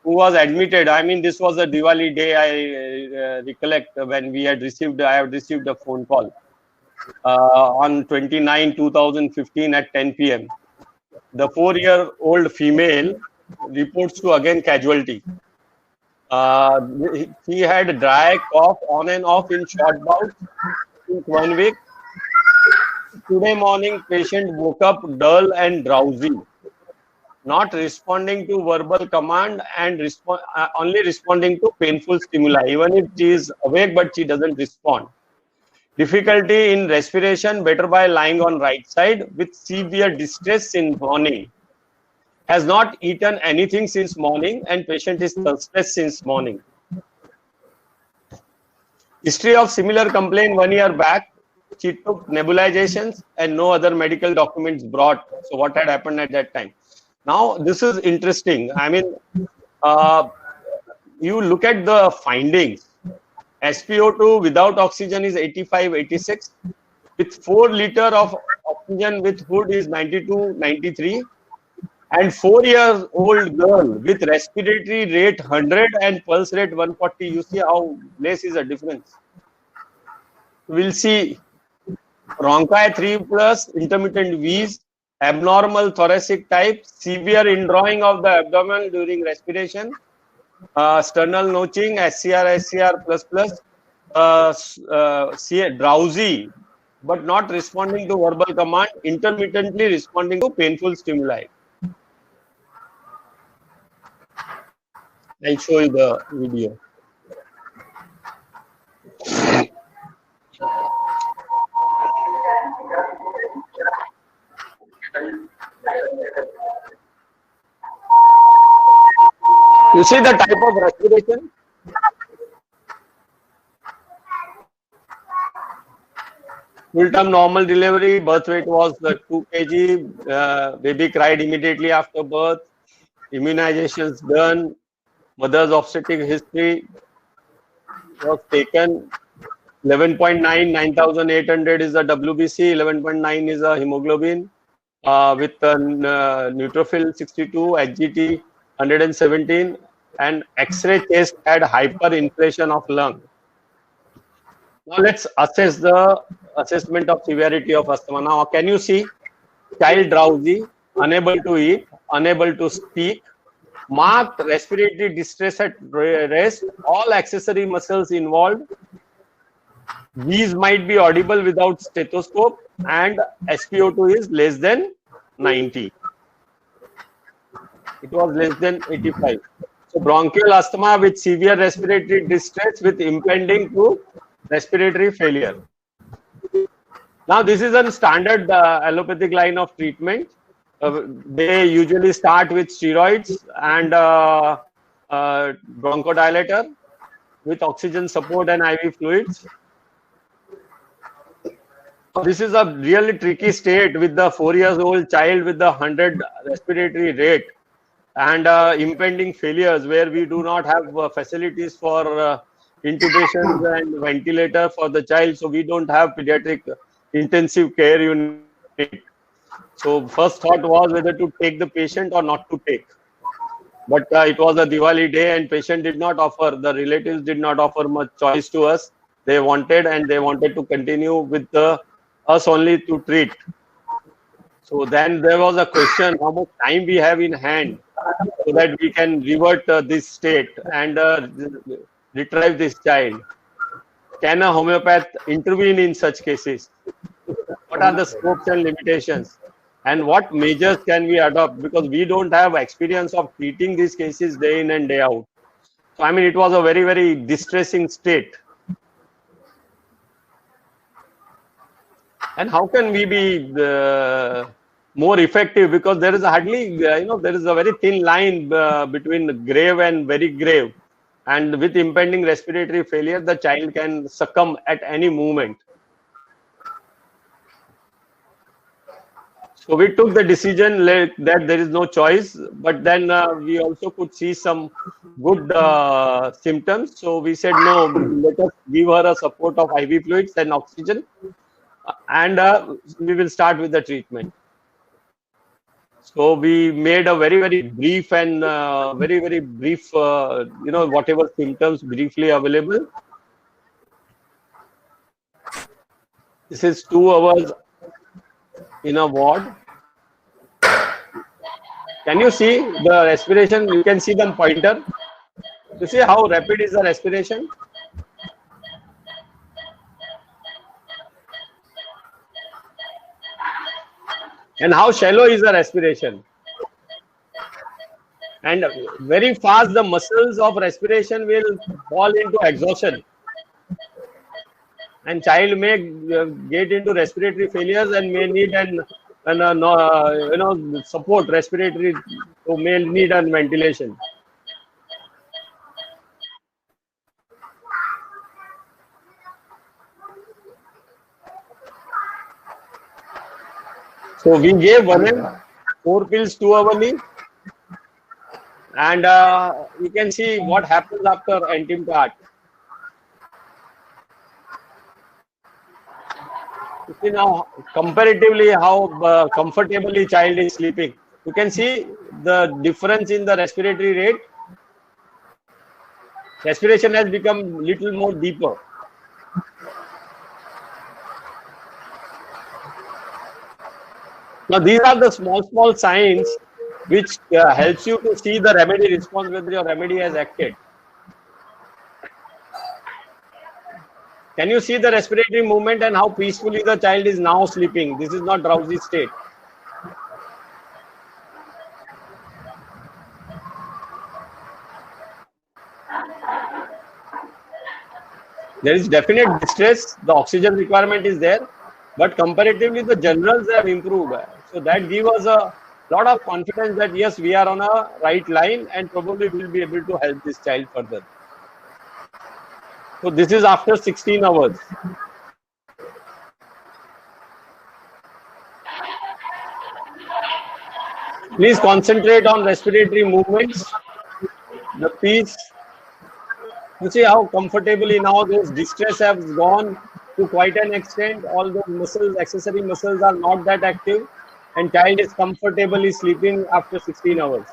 who was admitted. I mean, this was a Diwali day. I recollect when I had received a phone call on 29/2015 at 10 p.m. The 4-year-old female reports to again casualty. She had dry cough on and off in short bouts since 1 week. Today morning, patient woke up dull and drowsy, not responding to verbal command and only responding to painful stimuli. Even if she is awake, but she doesn't respond. Difficulty in respiration, better by lying on right side with severe distress in morning. Has not eaten anything since morning and patient is thirstless since morning. History of similar complaint 1 year back. She took nebulizations and no other medical documents brought. So what had happened at that time? Now, this is interesting. I mean, you look at the findings. SpO2 without oxygen is 85, 86. With 4 liters of oxygen with hood is 92, 93. And 4-year-old girl with respiratory rate 100 and pulse rate 140. You see how less is a difference. We'll see. Bronchi 3+, intermittent wheeze, abnormal thoracic type, severe indrawing of the abdomen during respiration, sternal notching, SCR++, drowsy, but not responding to verbal command, intermittently responding to painful stimuli. I'll show you the video. You see the type of respiration? Full-term normal delivery, birth weight was 2 kg, baby cried immediately after birth, immunizations done, mother's obstetric history was taken, 11.9, 9,800 is the WBC, 11.9 is a hemoglobin, with neutrophil 62, HGT 117, and X-ray test had hyperinflation of lung. Now let's assess the assessment of severity of asthma. Now can you see child drowsy, unable to eat, unable to speak, marked respiratory distress at rest, all accessory muscles involved. These might be audible without stethoscope, and SpO2 is less than 90. It was less than 85. So bronchial asthma with severe respiratory distress with impending to respiratory failure. Now this is a standard allopathic line of treatment. They usually start with steroids and bronchodilator with oxygen support and IV fluids. This is a really tricky state with the 4-year-old child with the 100 respiratory rate and impending failures where we do not have facilities for intubation and ventilator for the child. So we don't have pediatric intensive care unit. So first thought was whether to take the patient or not to take. But it was a Diwali day and patient did not offer, the relatives did not offer much choice to us. They wanted to continue with us only to treat. So then there was a question how much time we have in hand so that we can revert this state and retrieve this child. Can a homeopath intervene in such cases? What are the scopes and limitations? And what measures can we adopt? Because we don't have experience of treating these cases day in and day out. So, I mean, it was a very, very distressing state. And how can we be more effective? Because there is hardly, there is a very thin line between grave and very grave. And with impending respiratory failure, the child can succumb at any moment. So we took the decision that there is no choice, but then we also could see some good symptoms. So we said, no, let us give her a support of IV fluids and oxygen, and we will start with the treatment. So we made a very, very brief and very brief, whatever symptoms briefly available. This is 2 hours in a ward. Can you see the respiration? You can see the pointer. You see how rapid is the respiration? And how shallow is the respiration? And very fast the muscles of respiration will fall into exhaustion. And child may get into respiratory failures and may need support respiratory, so may need a ventilation. So we gave 4 pills 2 hourly, and you can see what happens after antimpart. You see now comparatively how comfortably child is sleeping. You can see the difference in the respiratory rate. Respiration has become little more deeper. Now these are the small signs which helps you to see the remedy response, whether your remedy has acted. Can you see the respiratory movement and how peacefully the child is now sleeping? This is not drowsy state. There is definite distress. The oxygen requirement is there, but comparatively the generals have improved. So that gives us a lot of confidence that yes, we are on a right line and probably will be able to help this child further. So this is after 16 hours. Please concentrate on respiratory movements, the peace. You see how comfortably now those distress has gone to quite an extent. All those muscles, accessory muscles are not that active, and child is comfortably sleeping after 16 hours.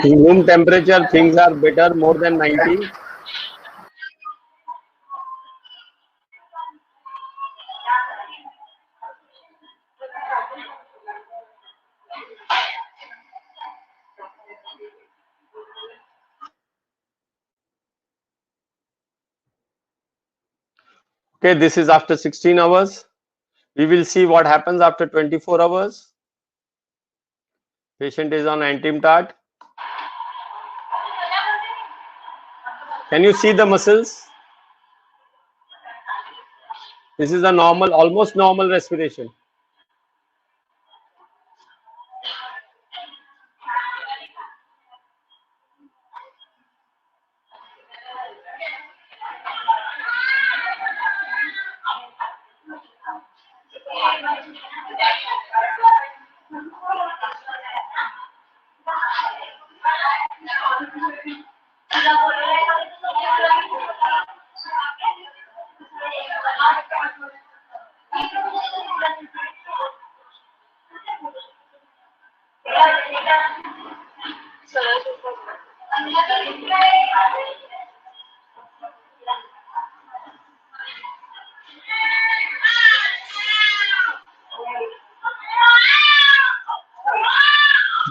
In room temperature, things are better, more than 90. Okay, this is after 16 hours. We will see what happens after 24 hours. Patient is on antimtat. Can you see the muscles? This is a normal, almost normal respiration.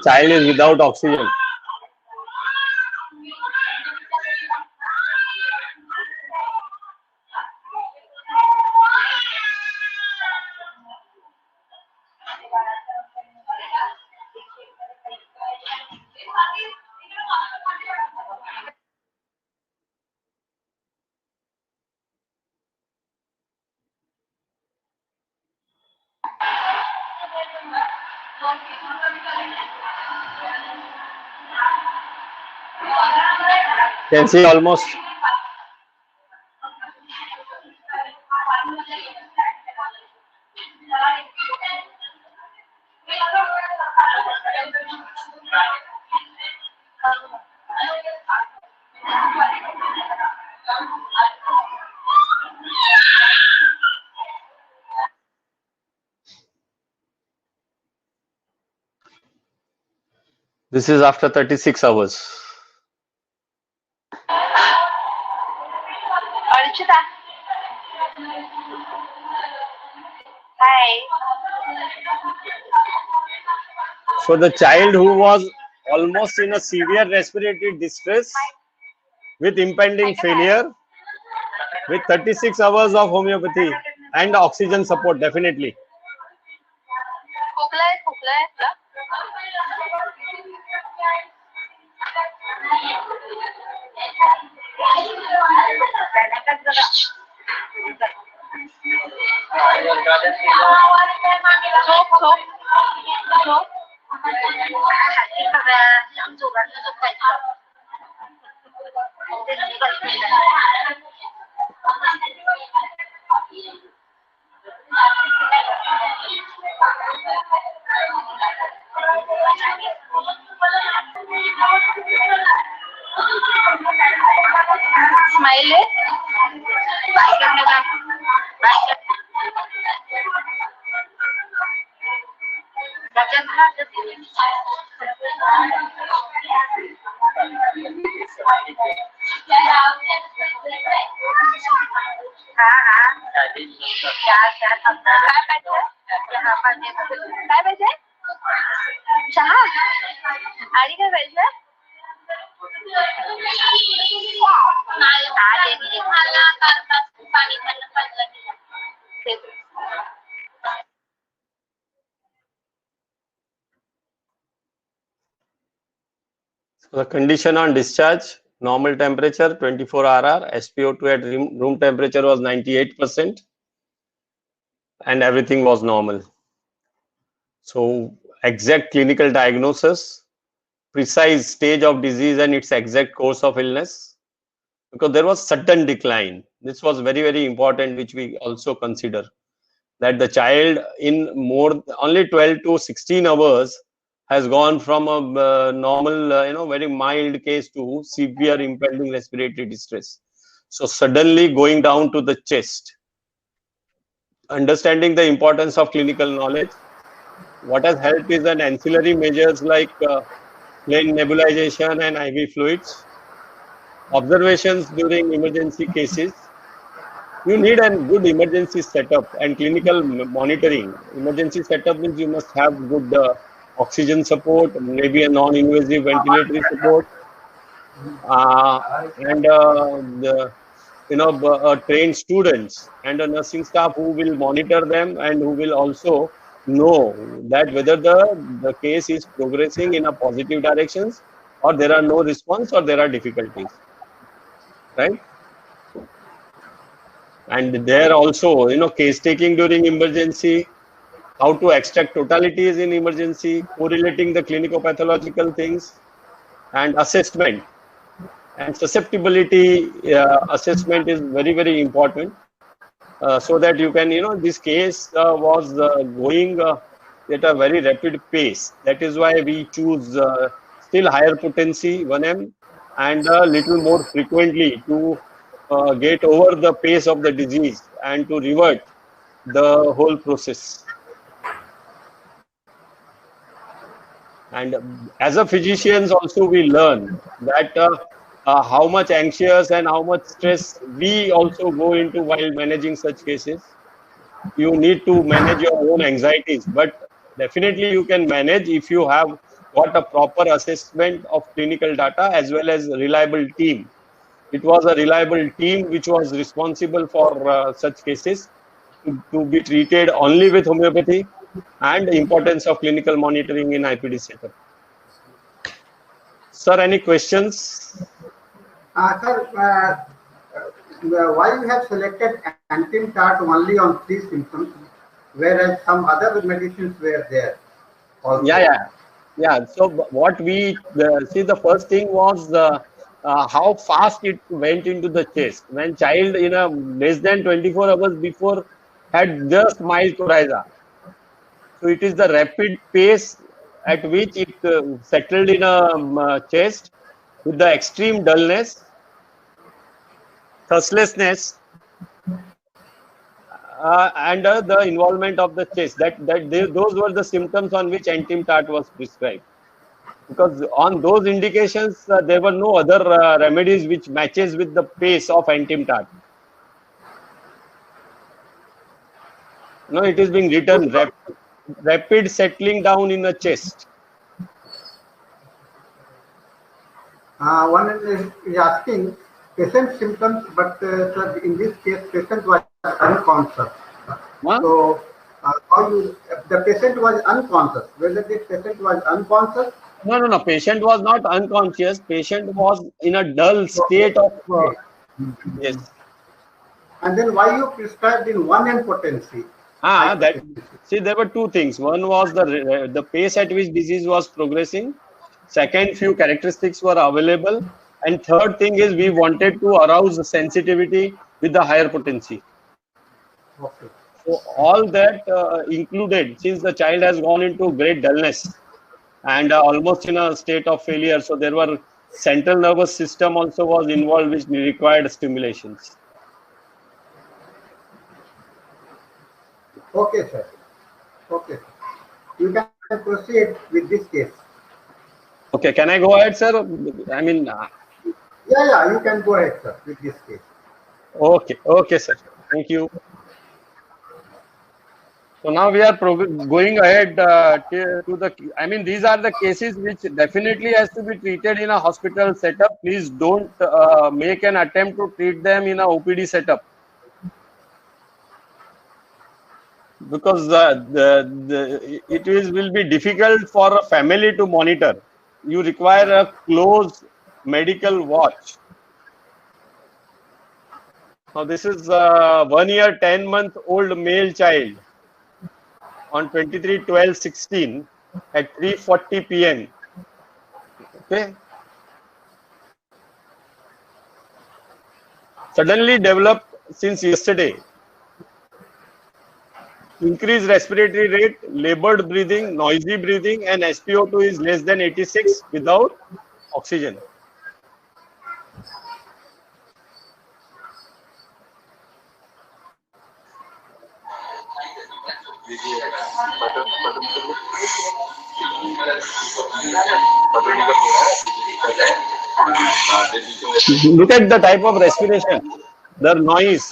Child is without oxygen. Can see almost. This is after 36 hours.
Archita. Hi.
So the child who was almost in a severe respiratory distress with impending failure, with 36 hours of homeopathy and oxygen support, definitely.
खोकला है क्या? Smile है काय पाहिजे चहा आणि काय पाहिजे
So the condition on discharge, normal temperature 24 RR, SpO2 at room temperature was 98% and everything was normal. So exact clinical diagnosis, precise stage of disease and its exact course of illness, because there was sudden decline. This was very, very important, which we also consider, that the child in only 12 to 16 hours has gone from a normal, very mild case to severe impending respiratory distress. So suddenly going down to the chest. Understanding the importance of clinical knowledge, what has helped is an ancillary measures like plain nebulization and IV fluids, observations during emergency cases. You need a good emergency setup and clinical monitoring. Emergency setup means you must have good oxygen support, maybe a non-invasive ventilatory support, and trained students and a nursing staff who will monitor them and who will also know that whether the case is progressing in a positive directions or there are no response or there are difficulties, right? And there also, case taking during emergency, how to extract totalities in emergency, correlating the clinico-pathological things, and assessment. And susceptibility assessment is very, very important, so that you can, this case was going at a very rapid pace. That is why we choose still higher potency 1M and a little more frequently to get over the pace of the disease and to revert the whole process. And as a physicians also we learn that how much anxious and how much stress we also go into while managing such cases. You need to manage your own anxieties, but definitely you can manage if you have got a proper assessment of clinical data as well as a reliable team. It was a reliable team which was responsible for such cases to be treated only with homeopathy, and the importance of clinical monitoring in IPD setup. Sir, any questions?
Sir, why you have selected Antim-Tart only on 3 symptoms, whereas some other medicines were there also?
Yeah. So what we see, the first thing was how fast it went into the chest. When child in a less than 24 hours before had just mild coryza. So it is the rapid pace at which it settled in a chest with the extreme dullness, thirstlessness, and the involvement of the chest. Those were the symptoms on which Antim-Tart was prescribed. Because on those indications, there were no other remedies which matches with the pace of Antim-Tart. No, it is being written rapid settling down in the chest.
One is asking patient symptoms, but sir, in this case, patient was unconscious.
Huh?
So, the patient was unconscious. Whether this patient was unconscious?
No. Patient was not unconscious. Patient was in a dull state of yes.
And then why you prescribed in 1M potency?
See, there were two things. One was the pace at which disease was progressing. Second, few characteristics were available. And third thing is we wanted to arouse the sensitivity with the higher potency.
Okay.
So all that included, since the child has gone into great dullness and almost in a state of failure. So there were central nervous system also was involved, which required stimulations.
Okay, sir. Okay. You can proceed with this case.
Okay, can I go ahead, sir? I mean,
Yeah, you can go ahead, sir, with this case.
Okay, sir. Thank you. So now we are going ahead to the. I mean, these are the cases which definitely has to be treated in a hospital setup. Please don't make an attempt to treat them in a OPD setup, because will be difficult for a family to monitor. You require a close medical watch. Now this is a 1 year 10-month-old male child on 23/12/16 at 3:40 p.m. Okay. Suddenly developed since yesterday. Increased respiratory rate, labored breathing, noisy breathing, and SpO2 is less than 86 without oxygen. Look at the type of respiration, the noise.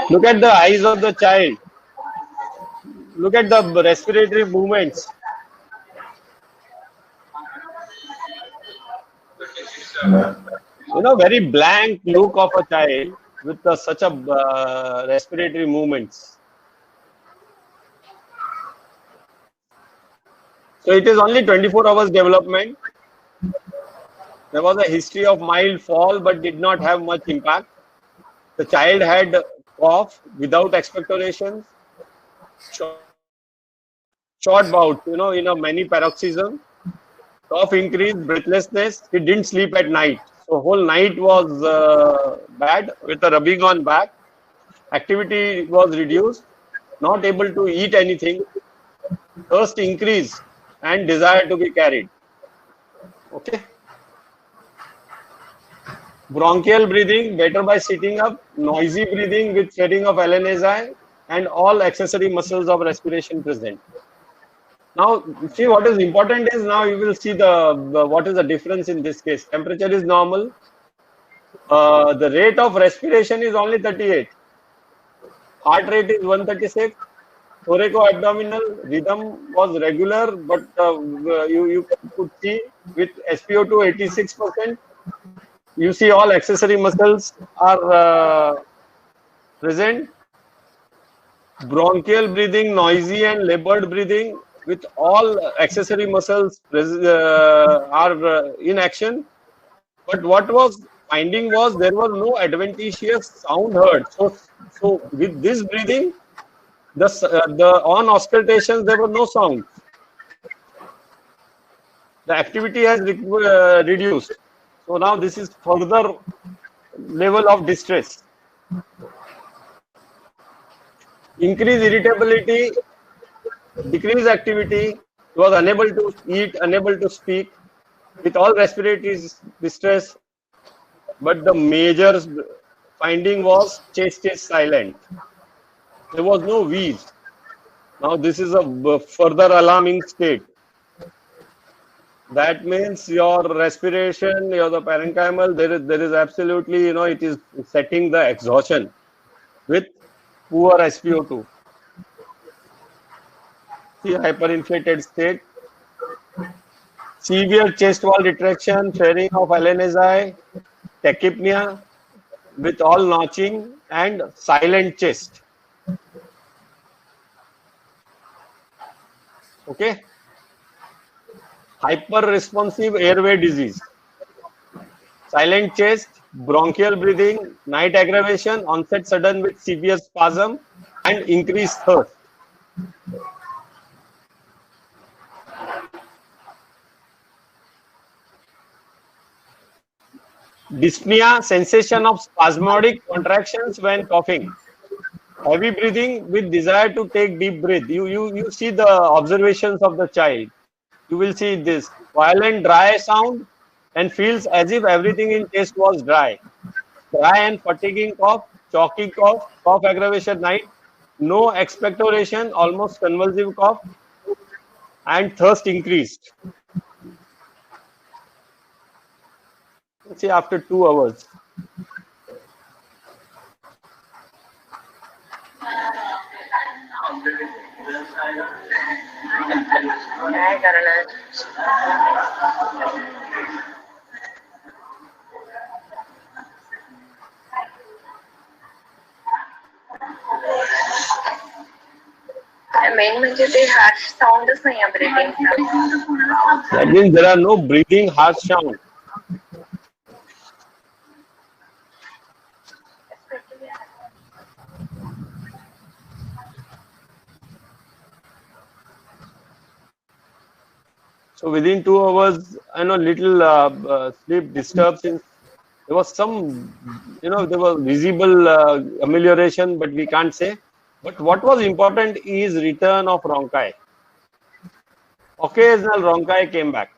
Look at the eyes of the child. Look at the respiratory movements. Very blank look of a child with such a respiratory movements. So it is only 24 hours development. There was a history of mild fall, but did not have much impact. The child had cough without expectorations, short bouts, in a many paroxysm, cough increased, breathlessness. He didn't sleep at night. So whole night was bad with a rubbing on back. Activity was reduced, not able to eat anything. Thirst increased and desire to be carried. Okay. Bronchial breathing, better by sitting up. Noisy breathing with shedding of LNSI and all accessory muscles of respiration present. Now, see what is important is now you will see what is the difference in this case. Temperature is normal. The rate of respiration is only 38. Heart rate is 136. Thoraco-abdominal rhythm was regular, but you could see with SpO2 86%. You see all accessory muscles are present. Bronchial breathing, noisy and labored breathing with all accessory muscles are in action. But what was finding was there was no adventitious sound heard. So with this breathing, the on auscultations there were no sound. The activity has reduced. So now this is further level of distress. Increase irritability, decrease activity, was unable to eat, unable to speak, with all respiratory distress. But the major finding was chest is silent. There was no wheeze. Now this is a further alarming state. That means your respiration, the parenchymal, there is absolutely, it is setting the exhaustion with poor SpO2. See hyperinflated state, severe chest wall retraction, flaring of LNSI, tachypnea with all notching and silent chest. Okay. Hyper-responsive airway disease, silent chest, bronchial breathing, night aggravation, onset sudden with severe spasm and increased thirst. Dyspnea, sensation of spasmodic contractions when coughing. Heavy breathing with desire to take deep breath. You see the observations of the child. You will see this violent dry sound and feels as if everything in chest was dry. Dry and fatiguing cough, chalky cough, cough aggravation night, no expectoration, almost convulsive cough, and thirst increased. Let's see after 2 hours.
Main म्हणजे ते harsh साऊंडच नाही आहे ब्रीथिंगचा.
That means there are no breathing harsh sound. So within 2 hours, little sleep disturbs. There was some, there was visible amelioration, but we can't say. But what was important is return of rhonchi. Occasional rhonchi came back.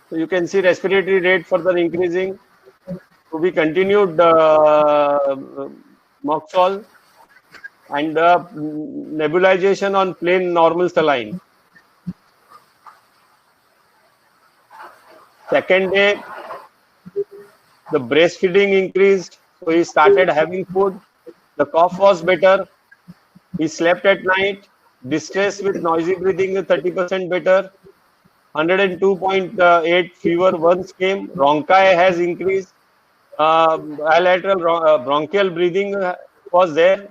So you can see respiratory rate further increasing. So we continued Moxol. and nebulization on plain normal saline. Second day, the breastfeeding increased, so he started having food. The cough was better. He slept at night. Distress with noisy breathing is 30% better. 102.8 fever once came. Rhonchi has increased. Bilateral bronchial breathing was there.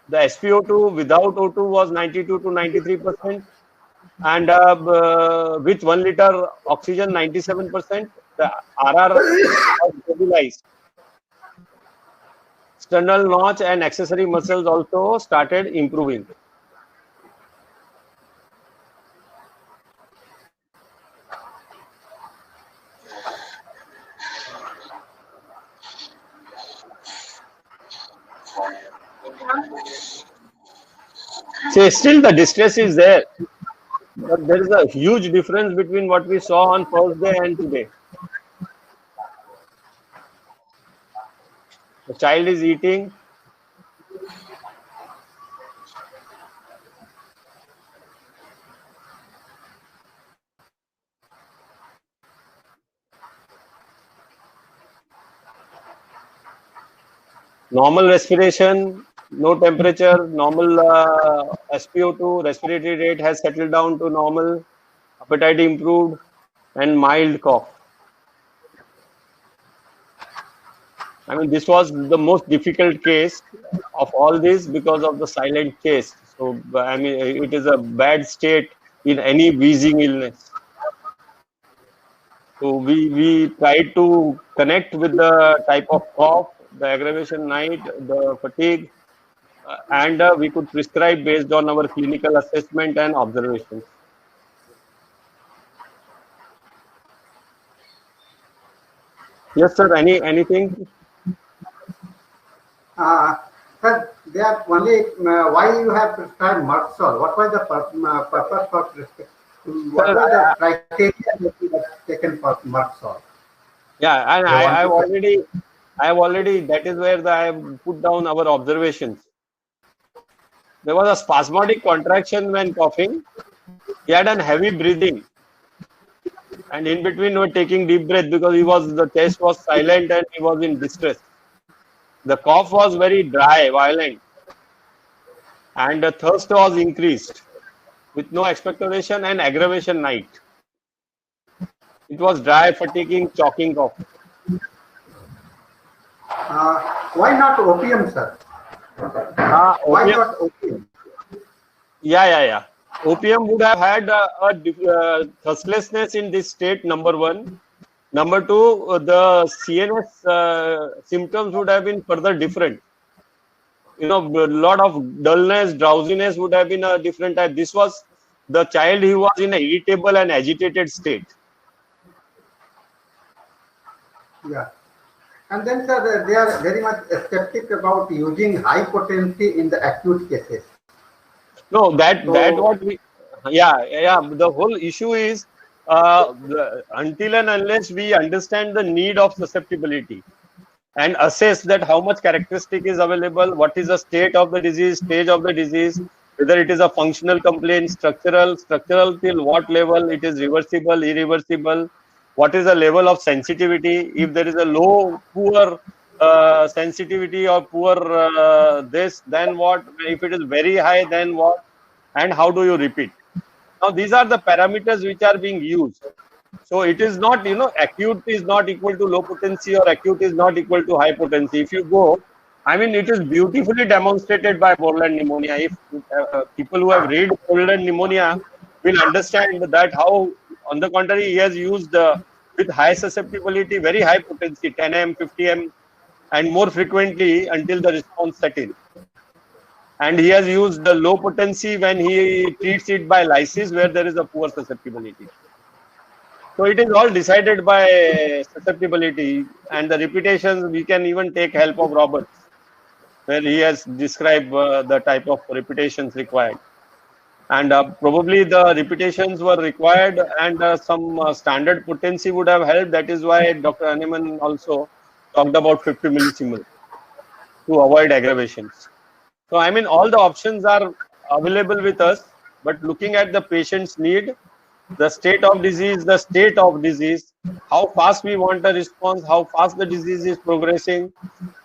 The SpO2 without O2 was 92 to 93%, and with 1 liter oxygen 97%. The RR was stabilized. Sternal notch and accessory muscles also started improving. So still the distress is there, but there is a huge difference between what we saw on first day and today. The child is eating. Normal respiration, no temperature, normal SpO2, respiratory rate has settled down to normal, appetite improved, and mild cough. I mean, this was the most difficult case of all this because of the silent case. So, I mean, it is a bad state in any wheezing illness. So, we tried to connect with the type of cough, the aggravation night, the fatigue, and we could prescribe based on our clinical assessment and observations. Yes, sir. Anything?
Sir, they are only why you have prescribed Merxol? What was the purpose for prescribing? What was the criteria that you have taken for Merxol?
Yeah, and I have already. That is where I have put down our observations. There was a spasmodic contraction when coughing. He had a heavy breathing, and in between we were taking deep breath because the chest was silent and he was in distress. The cough was very dry, violent, and the thirst was increased with no expectoration and aggravation night. It was dry, fatiguing, choking cough.
Why not opium, sir? Why not opium?
Yeah. Opium would have had a thirstlessness in this state, number one. Number two, the CNS symptoms would have been further different. A lot of dullness, drowsiness would have been a different type. This was the child who was in an irritable and agitated state.
Yeah. And then, sir, they are very much skeptic about using high potency in the acute cases.
No, what we, yeah. The whole issue is until and unless we understand the need of susceptibility and assess that how much characteristic is available, what is the state of the disease, stage of the disease, whether it is a functional complaint, structural till what level, it is reversible, irreversible, what is the level of sensitivity, if there is a low, poor sensitivity or poor this, then what, if it is very high, then what, and how do you repeat. Now, these are the parameters which are being used. So it is not, acute is not equal to low potency or acute is not equal to high potency. If you go, I mean, it is beautifully demonstrated by Borderline pneumonia. If people who have read Borderline pneumonia will understand that how, on the contrary, he has used with high susceptibility, very high potency, 10M, 50M, and more frequently until the response set in. And he has used the low potency when he treats it by lysis, where there is a poor susceptibility. So it is all decided by susceptibility, and the repetitions, we can even take help of Roberts, where he has described the type of repetitions required. And probably the repetitions were required, and some standard potency would have helped. That is why Dr. Hahnemann also talked about 50 millisieverts to avoid aggravations. So I mean, all the options are available with us, but looking at the patient's need, the state of disease, how fast we want a response, how fast the disease is progressing,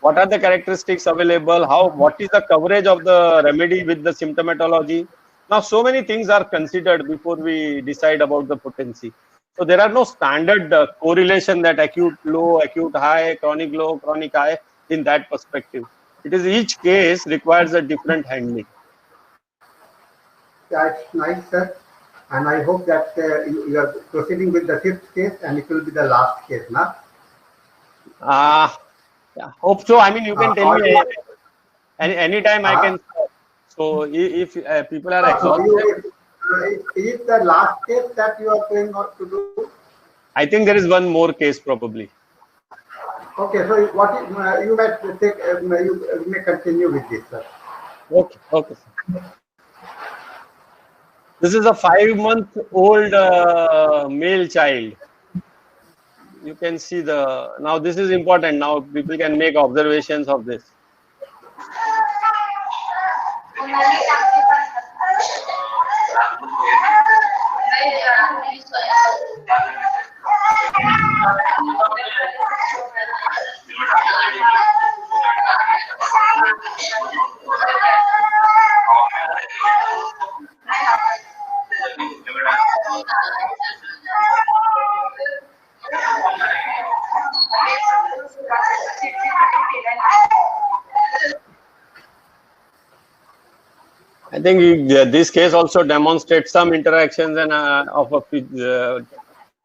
what are the characteristics available, what is the coverage of the remedy with the symptomatology. Now, so many things are considered before we decide about the potency. So there are no standard correlation that acute low, acute high, chronic low, chronic high in that perspective. It is each case requires a different handling.
That's nice, sir. And I hope that you are proceeding with the 5th case and it will be the last case, now.
Yeah, hope so. I mean, you can tell me anytime I can. So if people are exhausted.
Is it the last case that you are going on to do?
I think there is one more case probably.
Okay, so what is, you may take, you may continue with this, sir.
Okay, okay. This is a 5-month-old male child. You can see now this is important. Now people can make observations of this. I think this case also demonstrates some interactions and of the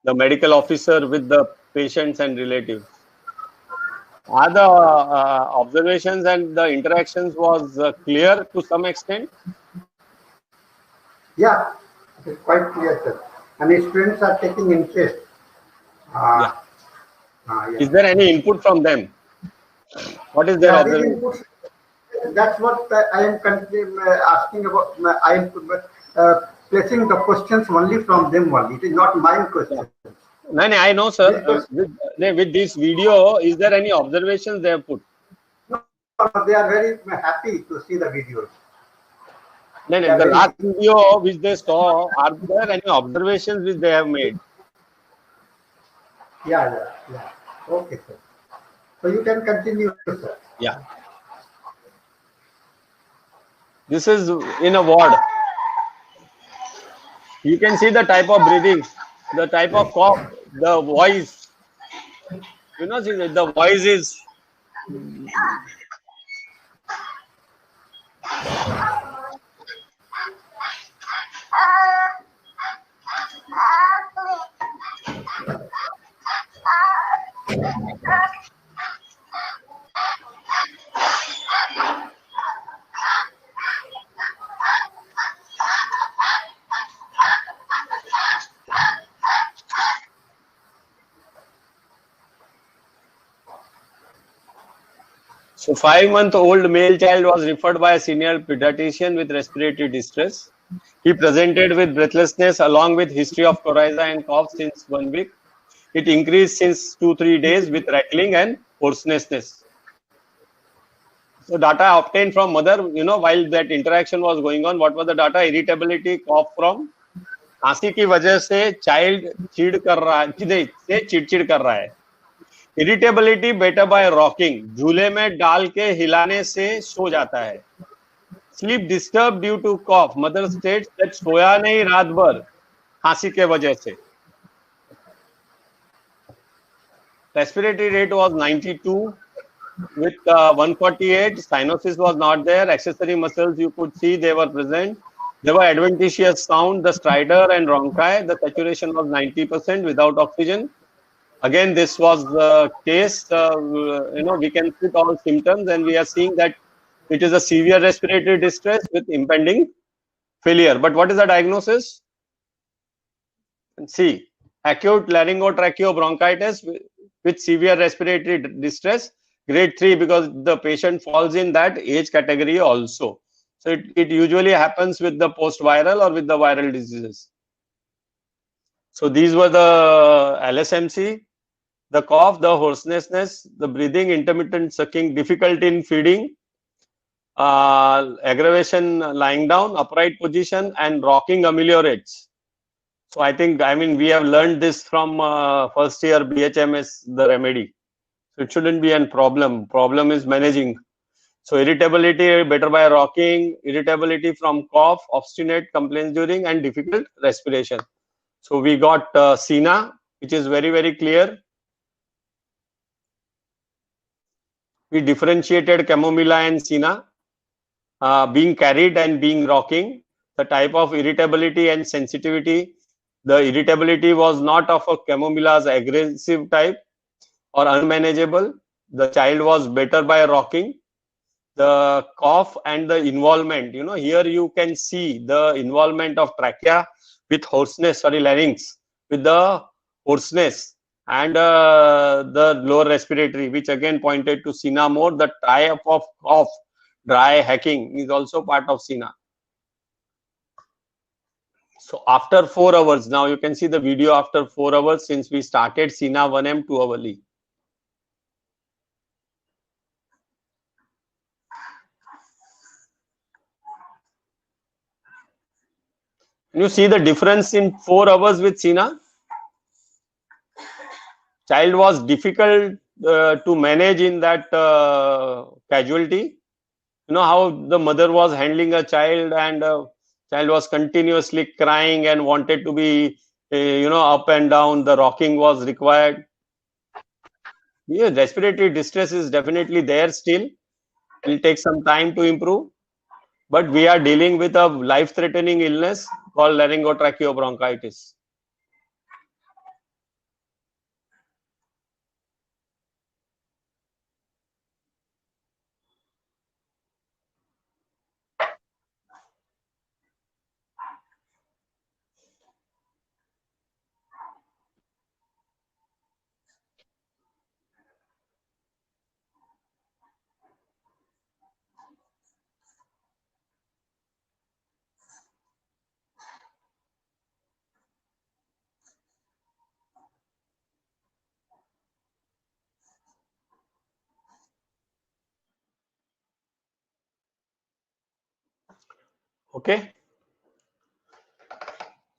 medical officer with the patients and relatives. Are the observations and the interactions was clear to some extent?
Yeah, it's quite clear, sir. I mean, students are taking interest.
Yeah.
Yeah.
Is there any input from them? What is their observation?
That's what I am asking about. I am placing the questions only from them only. It is not my question.
No, I know, sir. With this video, is there any observations they have put?
No, they are very happy to see the videos.
No, the last video which they saw, are there any observations which they have made?
Yeah. Okay, sir. So you can continue, sir.
Yeah. This is in a ward. You can see the type of breathing, the type of cough, the voice. You know, the voice is. So 5-month-old male child was referred by a senior pediatrician with respiratory distress. He presented with breathlessness along with history of coryza and cough since 1 week. It increased since 2-3 days with rattling and hoarseness. So data obtained from mother, while that interaction was going on, what was the data? Irritability, cough from खांसी की वजह से child चिड़चिड़ कर रहा है. Irritability better bye rocking, झूले में डाल के हिलाने से सो जाता है. Sleep disturb due to cough, mother states that सोया नहीं रात भर खांसी के वजह से. Respiratory rate was 92 with 148. Cyanosis was not there. Accessory muscles you could see they were present. There were adventitious sound, the stridor and bronchi. The saturation was 90% without oxygen. Again, this was the case, we can fit all symptoms and we are seeing that it is a severe respiratory distress with impending failure. But what is the diagnosis? See, acute laryngotracheobronchitis with severe respiratory distress, grade 3, because the patient falls in that age category also. So it usually happens with the post-viral or with the viral diseases. So these were the LSMC, the cough, the hoarseness, the breathing, intermittent sucking, difficulty in feeding, aggravation lying down, upright position, and rocking ameliorates. So I think, I mean, we have learned this from first year BHMS, the remedy. So it shouldn't be a problem. Problem is managing. So irritability better by rocking, irritability from cough, obstinate complaints during, and difficult respiration. So we got SINA, which is very, very clear. We differentiated chamomilla and SINA, being carried and being rocking, the type of irritability and sensitivity. The irritability was not of a chamomilla's aggressive type or unmanageable. The child was better by rocking. The cough and the involvement, you know, here you can see the involvement of trachea with hoarseness, sorry, larynx with the hoarseness, and the lower respiratory, which again pointed to SINA more. The type of cough, dry hacking, is also part of SINA. So after 4 hours, now you can see the video after 4 hours since we started SINA 1M 2 hourly. Can you see the difference in 4 hours with SINA? Child was difficult to manage in that casualty. You know how the mother was handling a child, and child was continuously crying and wanted to be, you know, up and down. The rocking was required. Yeah, respiratory distress is definitely there still. It will take some time to improve. But we are dealing with a life-threatening illness called laryngotracheobronchitis. Okay.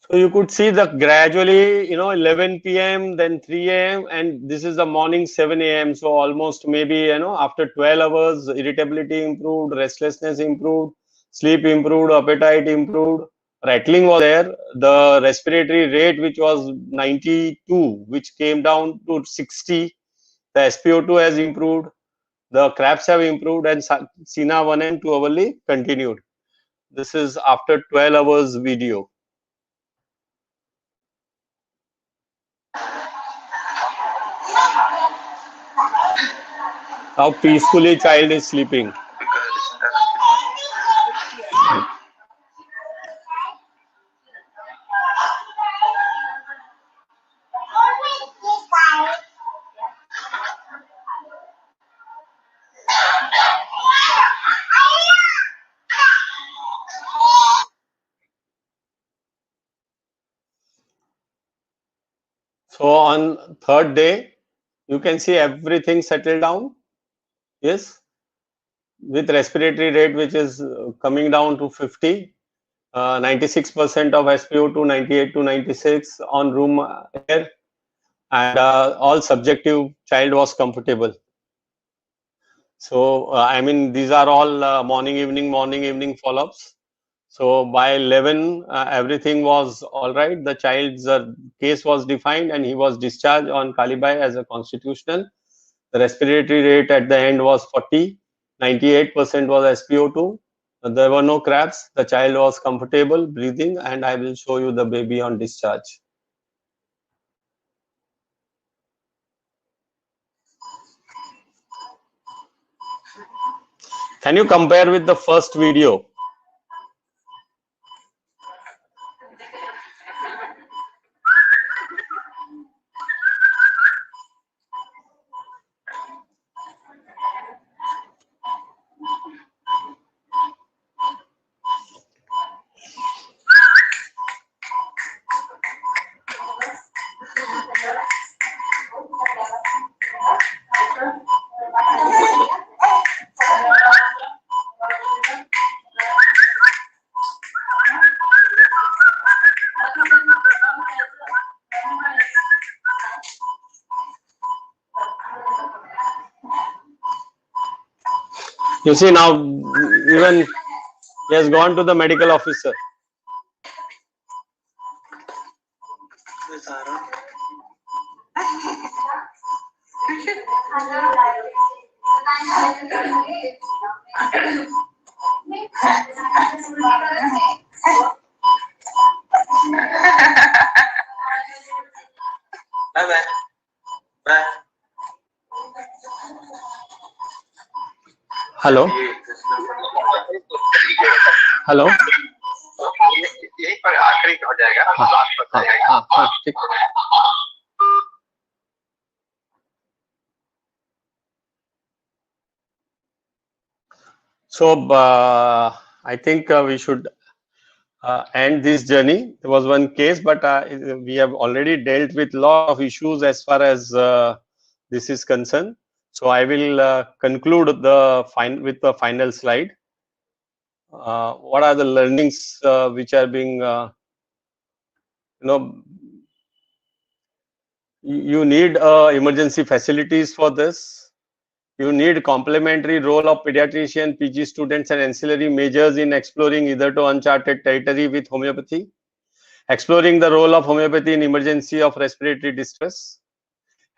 So you could see the gradually, you know, 11 p.m., then 3 a.m., and this is the morning 7 a.m. So almost maybe, you know, after 12 hours, irritability improved, restlessness improved, sleep improved, appetite improved, rattling was there. The respiratory rate, which was 92, which came down to 60, the SpO2 has improved, the CRAPs have improved, and SINA 1M 2 hourly continued. This is after 12 hours video. How peacefully child is sleeping. So on third day, you can see everything settled down. Yes, with respiratory rate which is coming down to 50, 96% of SpO2, 98 to 96 on room air, and all subjective. Child was comfortable. So I mean, these are all morning evening follow-ups. So by 11, everything was all right. The child's case was defined and he was discharged on Kalibai as a constitutional. The respiratory rate at the end was 40, 98% was SpO2. There were no CRAPs. The child was comfortable breathing, and I will show you the baby on discharge. Can you compare with the first video? You see now, even he has gone to the medical officer.
Bye bye. Bye.
Hello hello,
यही पर आखिरी हो जाएगा, last पर जाएगा।
हाँ हाँ ठीक। So I think we should end this journey. There was one case, but we have already dealt with a lot of issues as far as this is concerned. So I will conclude with the final slide. What are the learnings which are being, you need emergency facilities for this. You need complementary role of pediatrician, PG students and ancillary measures in exploring either to uncharted territory with homeopathy. Exploring the role of homeopathy in emergency of respiratory distress.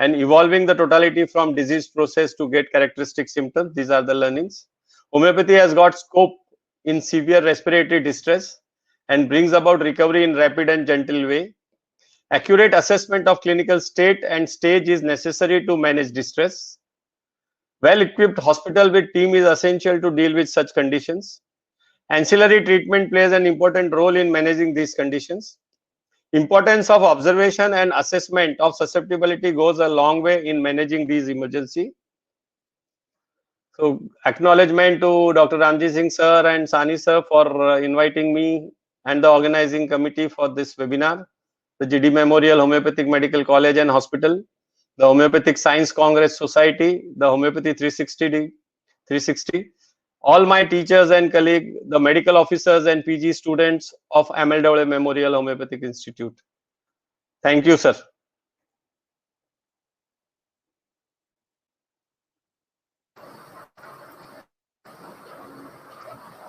And evolving the totality from disease process to get characteristic symptoms. These are the learnings. Homeopathy has got scope in severe respiratory distress and brings about recovery in rapid and gentle way. Accurate assessment of clinical state and stage is necessary to manage distress. Well-equipped hospital with team is essential to deal with such conditions. Ancillary treatment plays an important role in managing these conditions. Importance of observation and assessment of susceptibility goes a long way in managing these emergency. So acknowledgement to Dr. Ramji Singh sir and Sani sir for inviting me and the organizing committee for this webinar. The GD Memorial Homeopathic Medical College and Hospital, the Homeopathic Science Congress Society, the Homeopathy 360, all my teachers and colleagues, the medical officers and PG students of MLW Memorial Homeopathic Institute. Thank you, sir.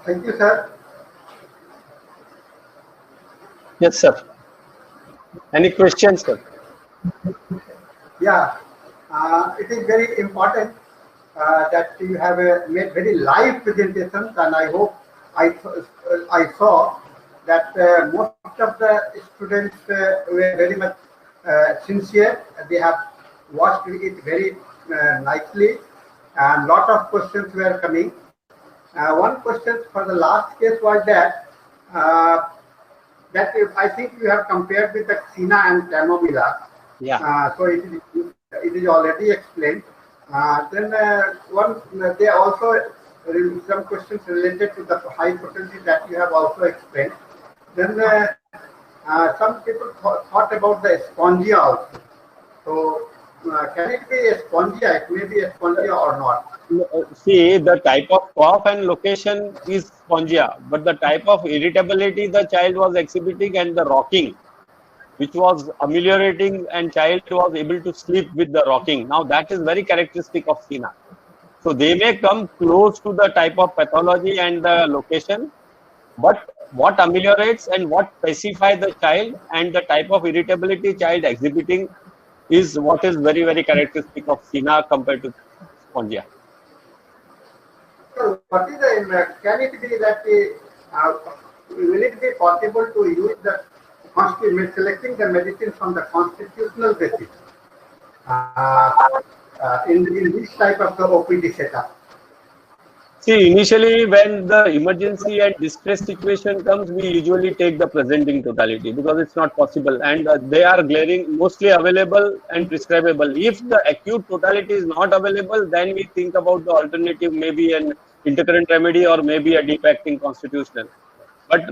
Thank you, sir.
Yes, sir. Any questions, sir?
Yeah, it is very important that you have made very live presentations, and I hope I saw that most of the students were very much sincere. They have watched it very nicely, and lot of questions were coming. One question for the last case was that I think you have compared with the Xena and Chamomilla.
Yeah.
So it is already explained. Then they also some questions related to the high potency that you have also explained. Then some people thought about the spongia also. So can it be a spongia? It may be a spongia or not.
See, the type of cough and location is spongia, but the type of irritability the child was exhibiting and the rocking, which was ameliorating, and child was able to sleep with the rocking. Now that is very characteristic of Xena. So they may come close to the type of pathology and the location, but what ameliorates and what pacify the child and the type of irritability child exhibiting is what is very, very characteristic of Xena compared to spongia.
So what is the, can it be that will it be possible to use the selecting the medicine from the constitutional basis in this type of the OPD setup?
See, initially when the emergency and distress situation comes, we usually take the presenting totality because it's not possible, and they are glaring, mostly available and prescribable. If the acute totality is not available, then we think about the alternative, maybe an intercurrent remedy or maybe a deep acting constitutional. But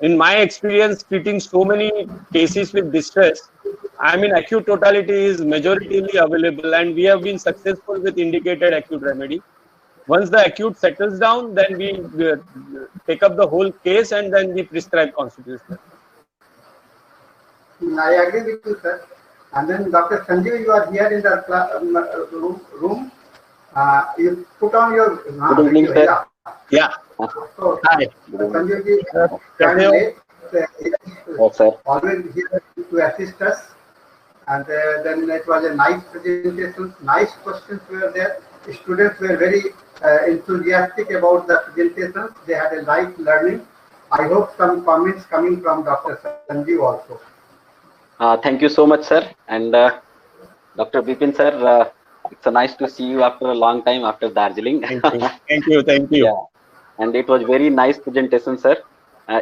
in my experience, treating so many cases with distress, I mean, acute totality is majoritarily available, and we have been successful with indicated acute remedy. Once the acute settles down, then we take up the whole case and then we prescribe constitutional.
I agree with you, sir. And then Dr. Sanjeev, you are here in the room. You put on your.
Good evening, sir.
Yeah.
Yeah.
So,
Hi.
Sanjeevji,
Hello.
Yes, sir.
always here to assist us. And then it was a nice presentation, nice questions were there. The students were very enthusiastic about the presentations. They had a light learning. I hope some comments coming from Dr. Sanjeev also.
Thank you so much, sir. And Dr. Bipin, sir, it's nice to see you after a long time after Darjeeling.
Thank you. Thank you.
Yeah. And it was very nice presentation, sir.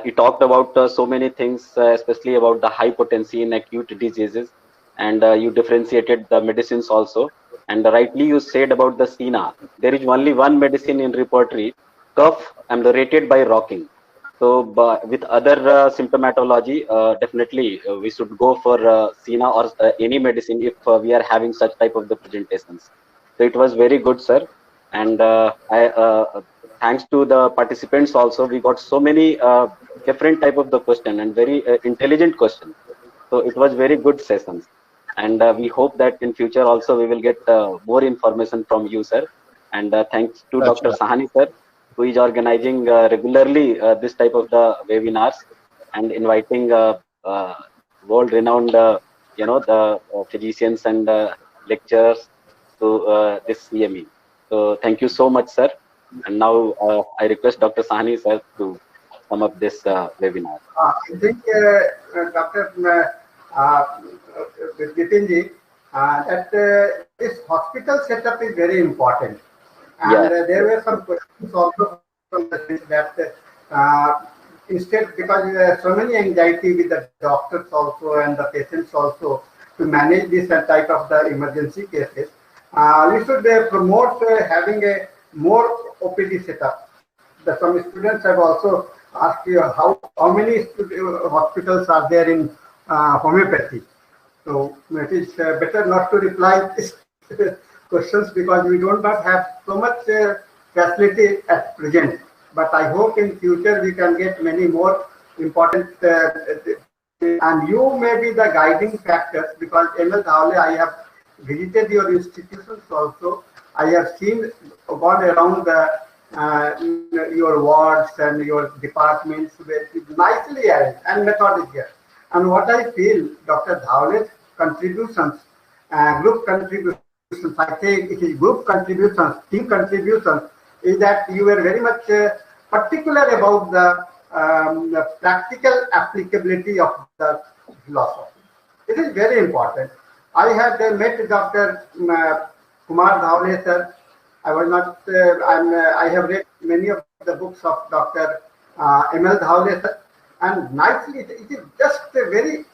You talked about so many things, especially about the high potency in acute diseases, and you differentiated the medicines also. And rightly you said about the SINA. There is only one medicine in repertory, cough ameliorated by rocking. So with other symptomatology, definitely we should go for SINA or any medicine if we are having such type of the presentations. So it was very good, sir. And thanks to the participants also, we got so many different type of the question and very intelligent questions. So it was very good sessions. And we hope that in future also we will get more information from you, sir. And thanks to Dr. Sahani, sir, who is organizing regularly this type of the webinars and inviting world-renowned, the physicians and lecturers to this CME. So thank you so much, sir. And now I request Dr. Sahani, sir, to sum up this webinar.
I think Dr. Bipinji, that this hospital setup is very important. And there were some questions also from the sense that instead, because so many anxiety with the doctors also and the patients also to manage this type of the emergency cases, we should promote having a more OPD setup. Some students have also asked you how many hospitals are there in homeopathy. So it is better not to reply these questions because we do not have so much facility at present. But I hope in future we can get many more important and you may be the guiding factors because ML Dhawale, I have visited your institutions also. I have seen gone around your wards and your departments with nicely arranged and method is here. And what I feel, Dr. Dhawale's contributions, group contributions, I say it is group contributions, team contributions, is that you were very much particular about the practical applicability of the philosophy. It is very important. I had met Dr. Kumar Dhawale, sir. I was not. I have read many of the books of Dr. ML Dhawale, sir, and nicely it is just a very.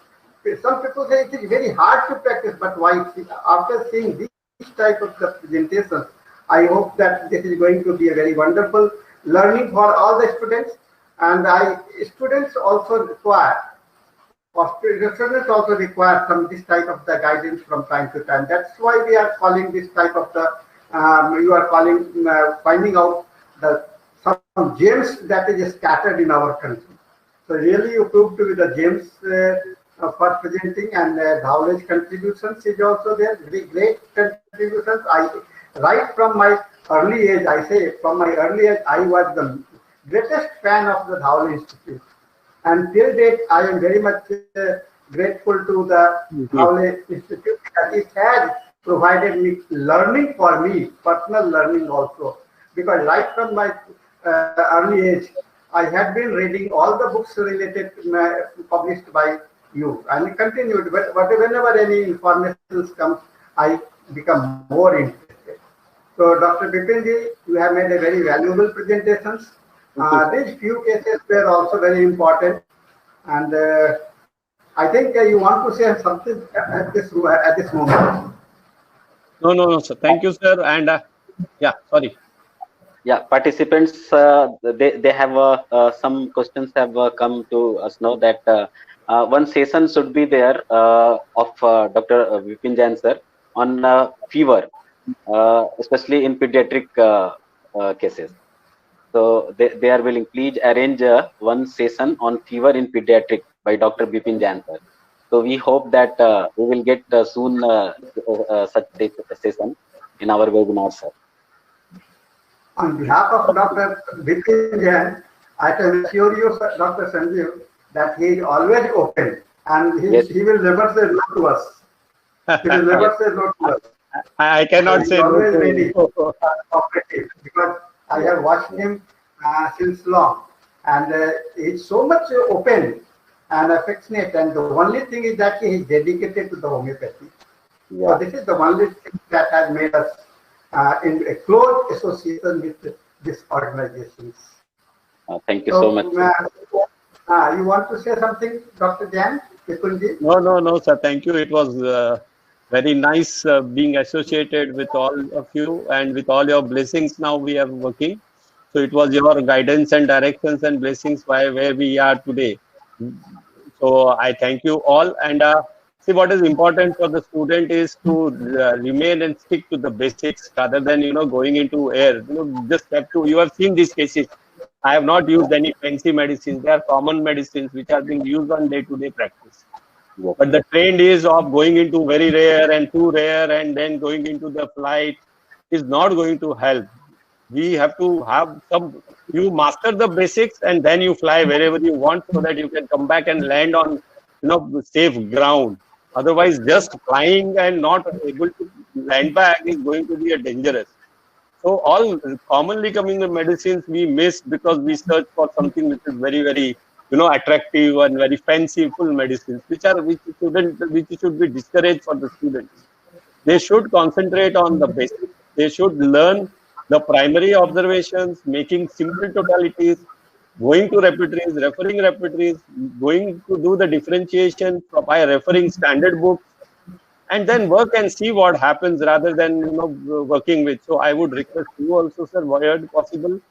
Some people say it is very hard to practice, but why? After seeing this type of the presentations, I hope that this is going to be a very wonderful learning for all the students, and students also require. Students also require this type of the guidance from time to time. That's why we are calling this type of the. You are calling finding out some gems that is scattered in our country. So really, you proved to be the gems for presenting, and Dhawale's contributions is also there. Very great contributions. Right from my early age, I say from my early age, I was the greatest fan of the Dhawale Institute. And till date, I am very much grateful to the Dhawale Institute because it has provided me learning for me, personal learning also. Because right from my early age, I had been reading all the books related published by you and continued. But whenever any information comes, I become more interested. So, Dr. Bipinji, you have made a very valuable presentations. These few cases were also very important, and I think you want to say something at this moment.
No, sir. Thank you, sir. And yeah, sorry.
Yeah, participants, they have some questions have come to us now that one session should be there of Dr. Vipin Jain, sir, on fever, especially in pediatric cases. So they are willing. Please arrange one session on fever in pediatric by Dr. Bipin Jain, sir. So we hope that we will get soon such a session in our webinar, sir.
On behalf of Dr. Bipin Jain, I can assure you, Dr. Sanjeev, that he is always open and he will never say no to us. He will never say no to us.
I cannot say no
always
to
ready,
him.
cooperative, because I have watched him since long, and he's so much open and affectionate. And the only thing is that he is dedicated to the homeopathy. So this is the only thing that has made us in a close association with these organizations.
Thank you so much.
You want to say something, Dr. Jain?
No, sir. Thank you. It was very nice being associated with all of you, and with all your blessings. Now we are working. So it was your guidance and directions and blessings where we are today. So I thank you all. And see, what is important for the student is to remain and stick to the basics rather than, going into air. Just have to. You have seen these cases. I have not used any fancy medicines. They are common medicines which are being used on day-to-day practice. But the trend is of going into very rare and too rare and then going into the flight is not going to help. We have to have you master the basics and then you fly wherever you want so that you can come back and land on, safe ground. Otherwise, just flying and not able to land back is going to be dangerous. So all commonly coming medicines we miss because we search for something which is very, very, attractive and very fanciful medicines, which should be discouraged for the students. They should concentrate on the basics. They should learn the primary observations, making simple totalities, going to repertories, referring repertories, going to do the differentiation by referring standard books, and then work and see what happens rather than working with. So I would request you also, sir, wherever possible.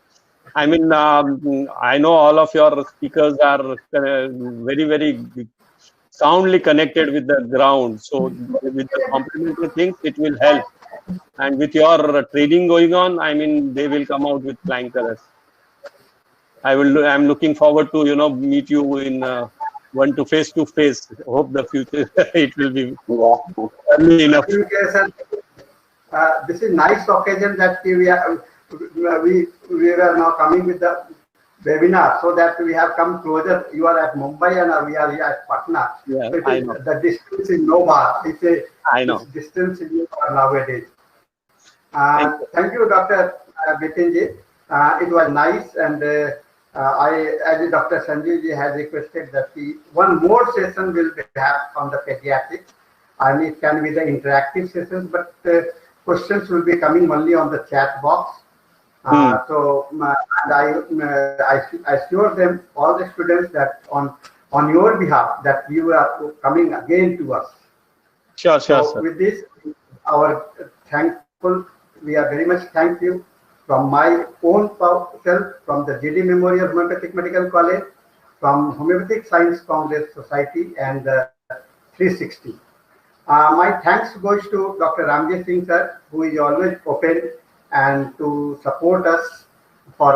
I mean, I know all of your speakers are very, very soundly connected with the ground. So with the complementary things, it will help. And with your training going on, I mean, they will come out with flying colors. I'm looking forward to, meet you in face to face. Hope the future it will be early enough.
This is nice occasion that we are now coming with the webinar, so that we have come closer. You are at Mumbai and we are here at Patna.
Yeah,
so
I know.
The distance is no bar.
I know.
Distance is no bar nowadays. Thank you, Dr. Bipin ji. It was nice, and as Dr. Sanjeev ji has requested that one more session will be had on the pediatrics, and it can be the interactive sessions, but questions will be coming only on the chat box. So and I assure them, all the students, that on your behalf, that you are coming again to us.
Sure,
So
sir.
with this, we are very much thank you from my own self, from the G.D. Memorial Homeopathic Medical College, from Homeopathic Science Congress Society, and 360. My thanks goes to Dr. Ramji Singh sir, who is always open and to support us for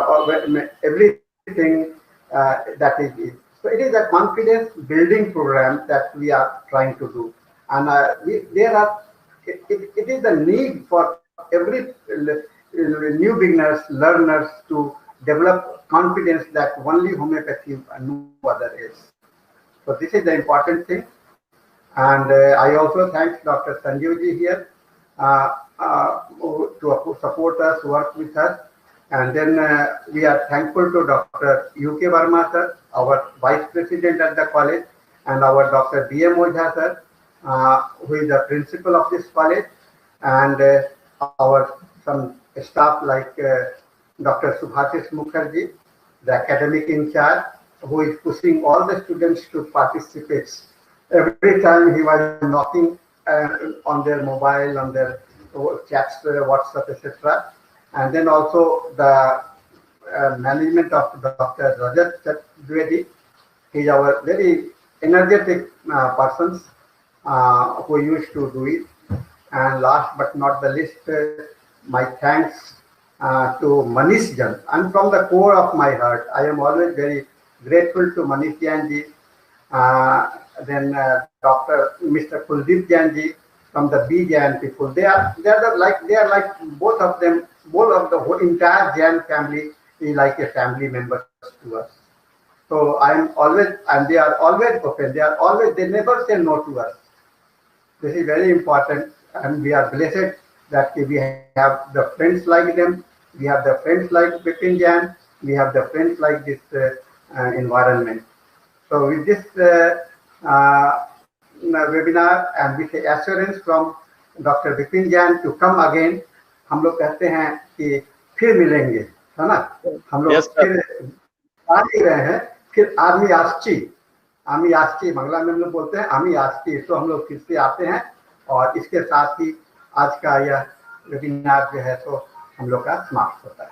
everything that is. So it is a confidence building program that we are trying to do, and it is the need for every new beginners, learners to develop confidence that only homeopathy and no other is. So this is the important thing. And I also thank Dr. Sanjeev ji here to support us, work with us. And then we are thankful to Dr. U.K. Verma sir, our Vice President at the college, and our Dr. B.M. Ojha sir, who is the principal of this college, and our some staff like Dr. Subhasis Mukherjee, the academic in charge, who is pushing all the students to participate. Every time he was knocking on their mobile, on their chats, WhatsApp, etc. And then also the management of Dr. Rajat Dwivedi. He is our very energetic person who used to do it. And last but not the least, my thanks to Manish Jan. And from the core of my heart, I am always very grateful to Manish Jan ji, then Mr. Kuldeep Jan ji, from the B Jain people. They are like both of them, both of the whole entire Jain family is like a family member to us. So I'm always, and they are always open. They never say no to us. This is very important, and we are blessed that we have the friends like them. We have the friends like Bipin Jain. We have the friends like this environment. So with this webinar and with the assurance from Dr. Bipin Jain to come again, हम लोग कहते हैं कि फिर मिलेंगे, है ना? हम लोग फिर आ ही रहे हैं, फिर आर्मी आस्ची बांग्ला में हम लोग बोलते हैं आर्मी आस्ची, तो हम लोग फिर से आते हैं और इसके साथ ही आज का यह वेबिनार जो है तो हम लोग का समाप्त होता है।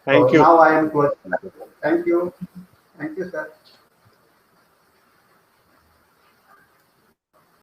Thank you.
Now I am closing. Thank you, sir.